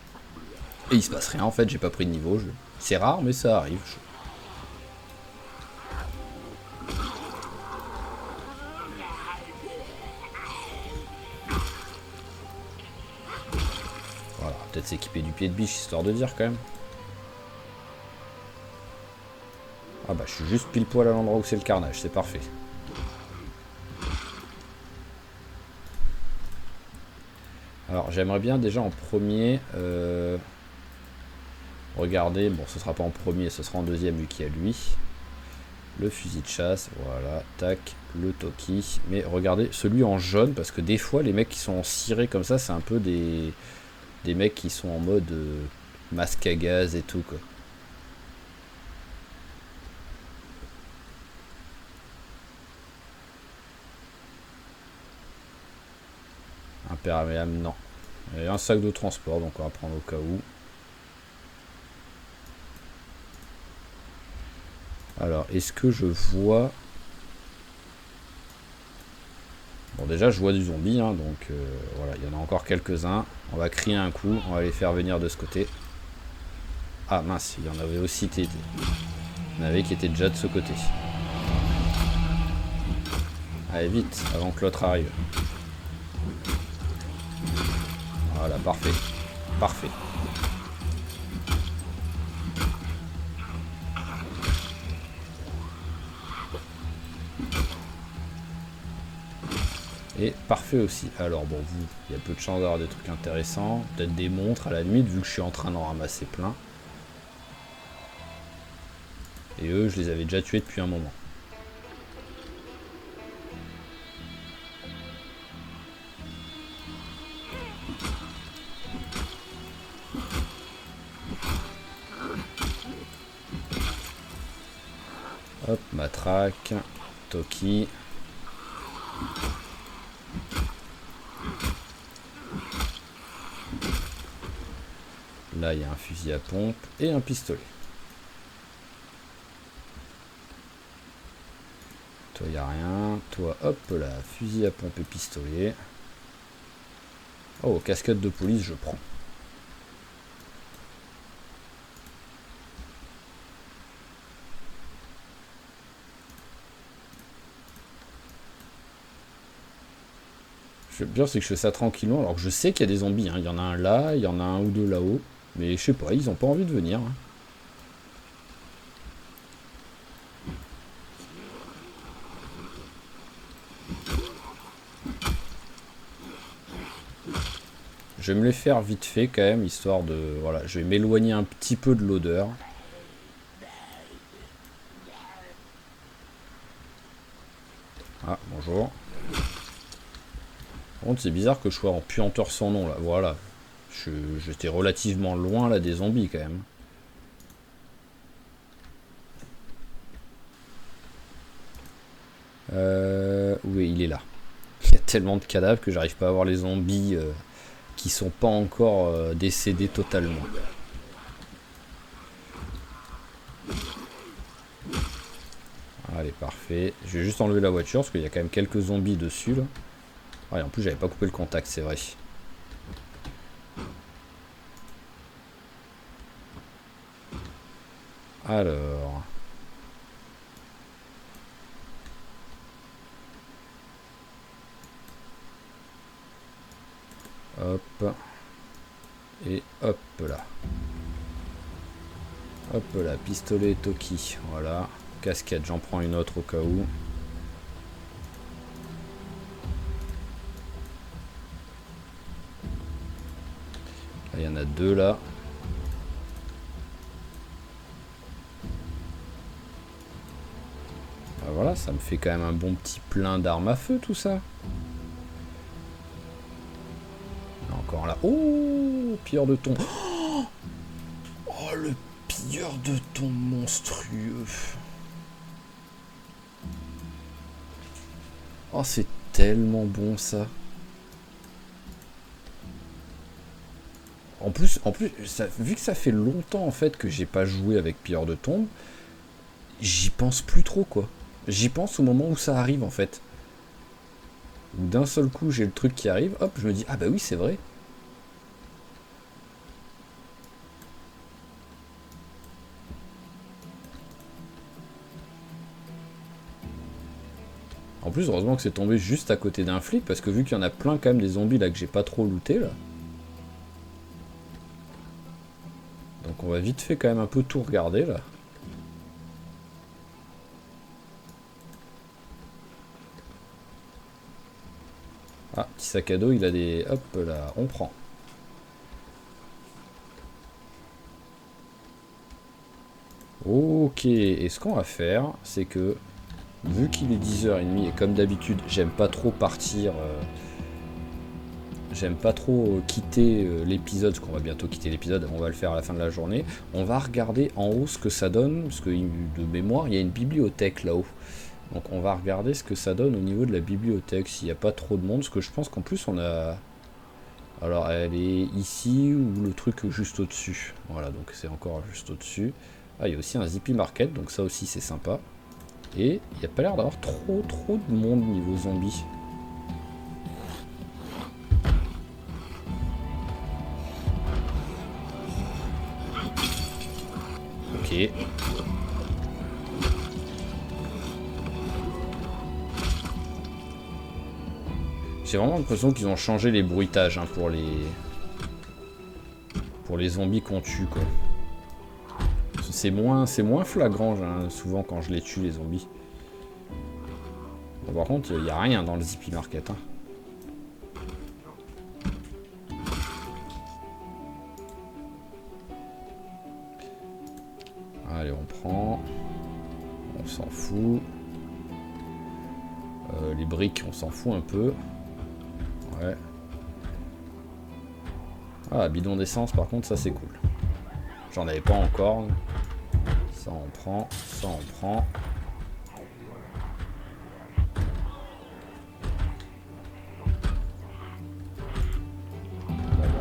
et il se passe rien en fait, j'ai pas pris de niveau. C'est rare, mais ça arrive. Voilà, peut-être s'équiper du pied de biche histoire de dire quand même. Ah bah je suis juste pile poil à l'endroit où c'est le carnage, c'est parfait. Alors j'aimerais bien déjà en premier regarder, bon ce sera pas en premier, ce sera en deuxième vu qu'il y a lui. Le fusil de chasse, voilà, tac, le Toki. Mais regardez celui en jaune, parce que des fois les mecs qui sont en ciré comme ça, c'est un peu des mecs qui sont en mode masque à gaz et tout quoi. Imperméable, non. Et un sac de transport, donc on va prendre au cas où. Alors, est-ce que je vois... Bon, déjà, je vois du zombie, hein, donc voilà, il y en a encore quelques-uns. On va crier un coup, on va les faire venir de ce côté. Ah mince, il y en avait aussi... Il y en avait qui étaient déjà de ce côté. Allez, vite, avant que l'autre arrive. Voilà, parfait. Parfait. Et parfait aussi. Alors bon, vous, il y a peu de chance d'avoir des trucs intéressants. Peut-être des montres à la limite, vu que je suis en train d'en ramasser plein. Et eux, je les avais déjà tués depuis un moment. Hop, matraque, Toki. Là, il y a un fusil à pompe et un pistolet. Toi, il n'y a rien. Toi, hop là, fusil à pompe et pistolet. Oh, casquette de police, je prends. Le pire, c'est que je fais ça tranquillement, alors que je sais qu'il y a des zombies. Hein. Il y en a un là, il y en a un ou deux là-haut. Mais je sais pas, ils ont pas envie de venir. Hein. Je vais me les faire vite fait quand même, histoire de... Voilà, je vais m'éloigner un petit peu de l'odeur. Ah, bonjour. Par contre, c'est bizarre que je sois en puanteur sans nom, là. Voilà. J'étais relativement loin, là, des zombies, quand même. Oui, il est là. Il y a tellement de cadavres que j'arrive pas à voir les zombies qui sont pas encore décédés totalement. Allez, parfait. Je vais juste enlever la voiture, parce qu'il y a quand même quelques zombies dessus, là. Ah, et en plus, j'avais pas coupé le contact, c'est vrai. Alors... Hop. Et hop là. Hop là, pistolet Toki. Voilà. Casquette, j'en prends une autre au cas où. Là, il y en a deux là. Ah, voilà, ça me fait quand même un bon petit plein d'armes à feu tout ça. Encore là. Oh, pilleur de thon. Oh, le pilleur de thon monstrueux. Oh, c'est tellement bon ça. En plus ça, vu que ça fait longtemps en fait que j'ai pas joué avec Pilleur de Tombes, j'y pense plus trop quoi. J'y pense au moment où ça arrive en fait. Où d'un seul coup j'ai le truc qui arrive, hop, je me dis ah bah oui c'est vrai. En plus heureusement que c'est tombé juste à côté d'un flic parce que vu qu'il y en a plein quand même des zombies là que j'ai pas trop looté là. Donc on va vite fait quand même un peu tout regarder là. Ah, petit sac à dos, il a des... Hop là, on prend. Ok, et ce qu'on va faire, c'est que, vu qu'il est 10h30, et comme d'habitude, j'aime pas trop partir... j'aime pas trop quitter l'épisode, parce qu'on va bientôt quitter l'épisode, on va le faire à la fin de la journée. On va regarder en haut ce que ça donne, parce que de mémoire, il y a une bibliothèque là-haut. Donc on va regarder ce que ça donne au niveau de la bibliothèque, s'il n'y a pas trop de monde, parce que je pense qu'en plus on a... Alors elle est ici ou le truc juste au-dessus. Voilà, donc c'est encore juste au-dessus. Ah, il y a aussi un Zippy Market, donc ça aussi c'est sympa. Et il n'y a pas l'air d'avoir trop de monde niveau zombie. Ok. J'ai vraiment l'impression qu'ils ont changé les bruitages hein, pour les zombies qu'on tue quoi. C'est moins flagrant hein, souvent quand je les tue les zombies. Bon, par contre il n'y a rien dans le Zippy Market. Hein. Allez on prend. On s'en fout. Les briques on s'en fout un peu. Ouais. Ah, bidon d'essence, par contre, ça c'est cool. J'en avais pas encore. Ça on prend, ça on prend. Bon,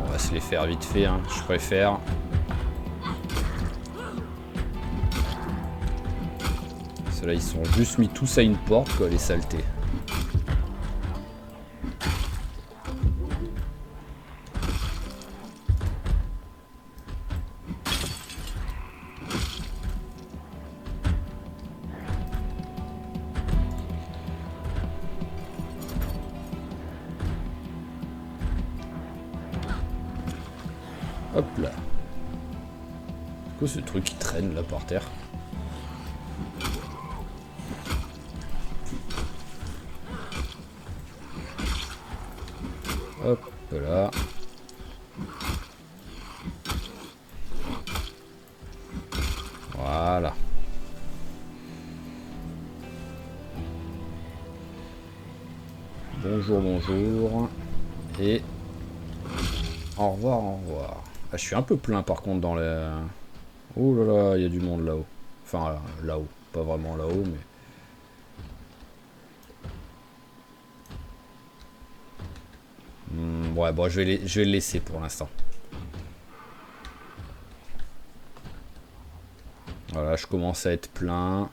on va se les faire vite fait, hein. Je préfère. Ceux-là, ils sont juste mis tous à une porte, quoi, les saletés. Hop là. C'est quoi ce truc qui traîne là par terre? Hop là. Voilà. Bonjour, bonjour. Et au revoir, au revoir. Ah, je suis un peu plein par contre dans les... Oh là là, il y a du monde là-haut. Enfin, là-haut. Pas vraiment là-haut, mais... Ouais, bon, je vais le laisser pour l'instant. Voilà, je commence à être plein.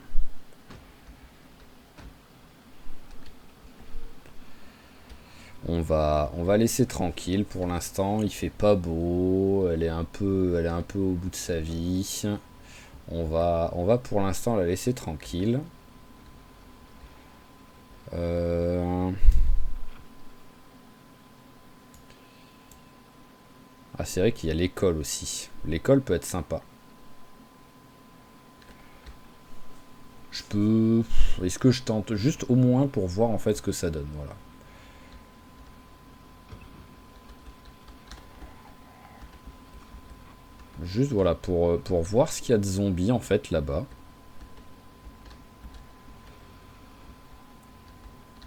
On va laisser tranquille pour l'instant. Il fait pas beau. Elle est un peu au bout de sa vie. On va pour l'instant la laisser tranquille. Ah, c'est vrai qu'il y a l'école aussi. L'école peut être sympa. Je peux... Est-ce que je tente juste au moins pour voir en fait ce que ça donne, voilà. Juste voilà pour voir ce qu'il y a de zombies en fait là-bas.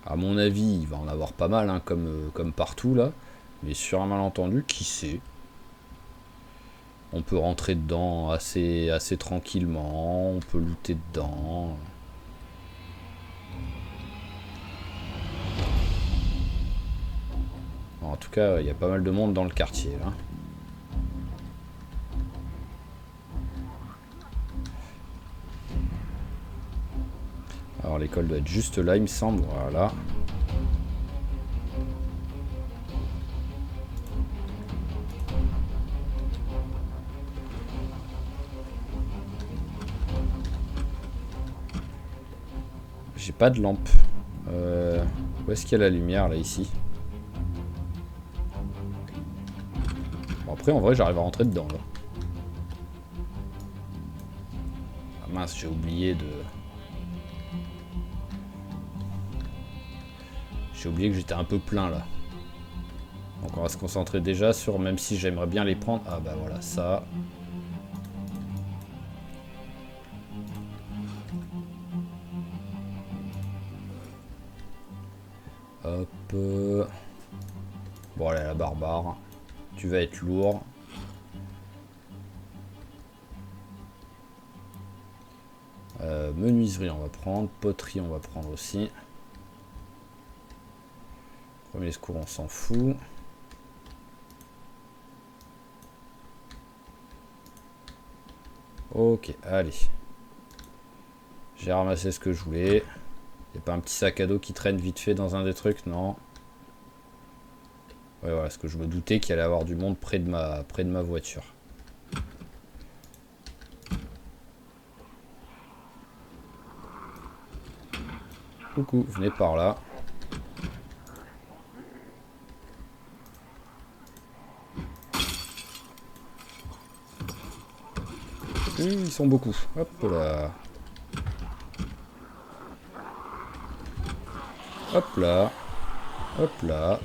À mon avis, il va en avoir pas mal hein, comme partout là. Mais sur un malentendu, qui sait? On peut rentrer dedans assez tranquillement, on peut looter dedans. en tout cas, il y a pas mal de monde dans le quartier, là. Alors l'école doit être juste là, il me semble. Voilà. J'ai pas de lampe. Où est-ce qu'il y a la lumière, là, ici? Bon, après, en vrai, j'arrive à rentrer dedans, là. Ah mince, j'ai oublié de... J'ai oublié que j'étais un peu plein, là. Donc on va se concentrer déjà sur... Même si j'aimerais bien les prendre... Ah bah voilà, ça... Hop. Bon, allez, la barbare. Tu vas être lourd. Menuiserie, on va prendre. Poterie, on va prendre aussi. Premier secours, on s'en fout. Ok, allez. J'ai ramassé ce que je voulais. Y'a pas un petit sac à dos qui traîne vite fait dans un des trucs? Non. Ouais, voilà, ce que je me doutais qu'il allait y avoir du monde près de ma voiture. Coucou, venez par là. Ils sont beaucoup. Hop là. Hop là. Hop là.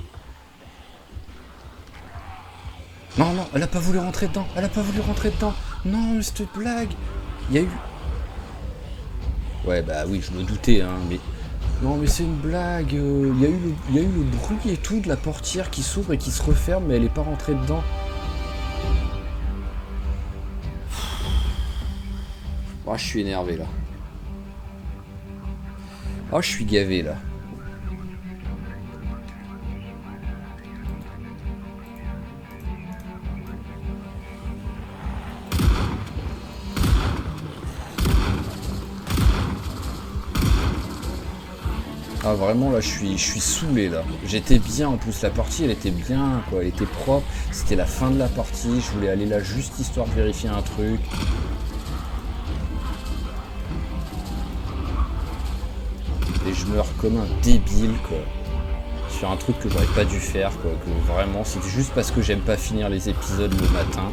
Non, non, elle a pas voulu rentrer dedans. Elle a pas voulu rentrer dedans. Non, mais cette blague. Il y a eu... Ouais, bah oui, je me doutais, hein, mais... Non, mais c'est une blague. Il y a eu le bruit et tout de la portière qui s'ouvre et qui se referme, mais elle est pas rentrée dedans. Oh, je suis énervé, là. Oh, je suis gavé, là. Ah vraiment là je suis saoulé là. J'étais bien en plus, la partie elle était bien quoi, elle était propre, c'était la fin de la partie, je voulais aller là juste histoire de vérifier un truc. Et je meurs comme un débile quoi. Sur un truc que j'aurais pas dû faire quoi, que vraiment c'était juste parce que j'aime pas finir les épisodes le matin.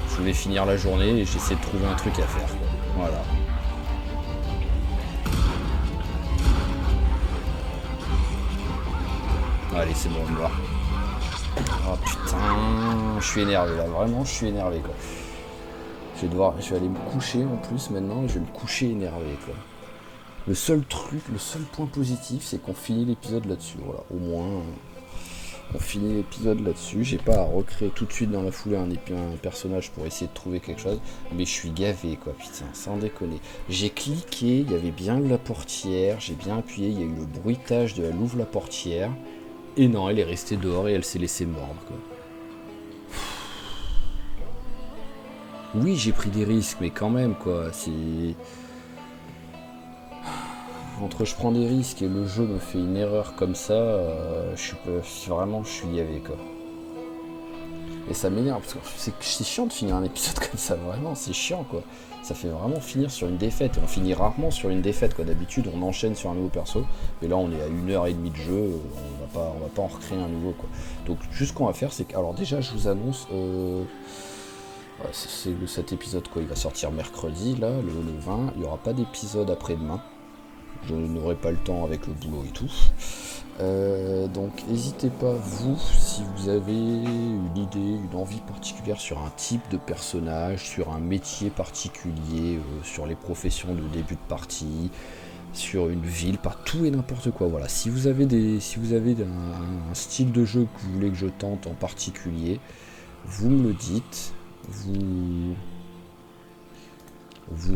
Je voulais finir la journée et j'essaie de trouver un truc à faire quoi. Voilà. Allez, c'est bon, on va. Oh putain, je suis énervé là, vraiment, je suis énervé quoi. Je vais aller me coucher en plus maintenant, je vais me coucher énervé quoi. Le seul truc, le seul point positif, c'est qu'on finit l'épisode là-dessus. Voilà, au moins, on finit l'épisode là-dessus. J'ai pas à recréer tout de suite dans la foulée un personnage pour essayer de trouver quelque chose. Mais je suis gavé quoi, putain, sans déconner. J'ai cliqué, il y avait bien la portière, j'ai bien appuyé, il y a eu le bruitage de elle ouvre la portière. Et non, elle est restée dehors et elle s'est laissée mordre quoi. Oui, j'ai pris des risques, mais quand même quoi, c'est... Entre je prends des risques et le jeu me fait une erreur comme ça, je suis gavé quoi. Et ça m'énerve parce que c'est chiant de finir un épisode comme ça, vraiment, c'est chiant quoi. Ça fait vraiment finir sur une défaite, et on finit rarement sur une défaite quoi. D'habitude on enchaîne sur un nouveau perso, mais là on est à 1h30 de jeu, on va pas en recréer un nouveau quoi. Donc juste ce qu'on va faire c'est que, alors déjà je vous annonce, cet épisode quoi, il va sortir mercredi là, le 20, il n'y aura pas d'épisode après-demain. Je n'aurai pas le temps avec le boulot et tout. Donc n'hésitez pas, vous, si vous avez une idée, une envie particulière sur un type de personnage, sur un métier particulier, sur les professions de début de partie, sur une ville, par tout et n'importe quoi. Voilà. Si vous avez un style de jeu que vous voulez que je tente en particulier, vous me le dites. Vous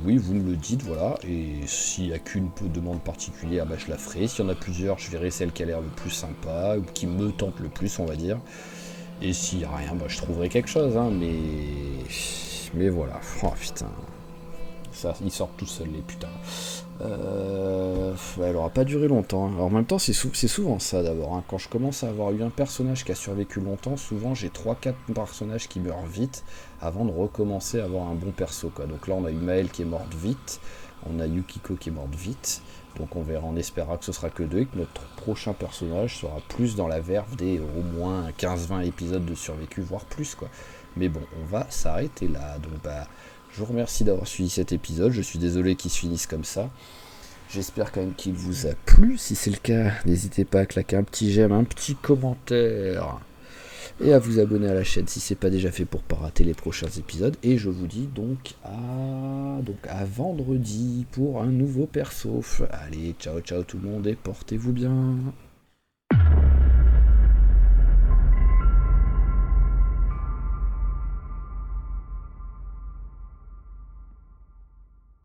oui, vous me le dites, voilà, et s'il n'y a qu'une demande particulière, bah, je la ferai. S'il y en a plusieurs, je verrai celle qui a l'air le plus sympa, ou qui me tente le plus, on va dire. Et s'il n'y a rien, bah, je trouverai quelque chose, hein, mais voilà. Oh putain. Ça, ils sortent tout seuls, les putains. Ouais, elle aura pas duré longtemps, hein. Alors, en même temps, c'est souvent ça d'abord, hein. Quand je commence à avoir eu un personnage qui a survécu longtemps, souvent j'ai 3-4 personnages qui meurent vite avant de recommencer à avoir un bon perso, quoi. Donc là, on a eu Maëlle qui est morte vite, on a Yukiko qui est morte vite. Donc on verra, on espérera que ce sera que 2 et que notre prochain personnage sera plus dans la verve des au moins 15-20 épisodes de survécu, voire plus, quoi. Mais bon, on va s'arrêter là. Donc bah, je vous remercie d'avoir suivi cet épisode. Je suis désolé qu'il se finisse comme ça. J'espère quand même qu'il vous a plu. Si c'est le cas, n'hésitez pas à claquer un petit j'aime, un petit commentaire et à vous abonner à la chaîne si c'est pas déjà fait pour pas rater les prochains épisodes. Et je vous dis donc à vendredi pour un nouveau perso. Allez, ciao ciao tout le monde et portez-vous bien.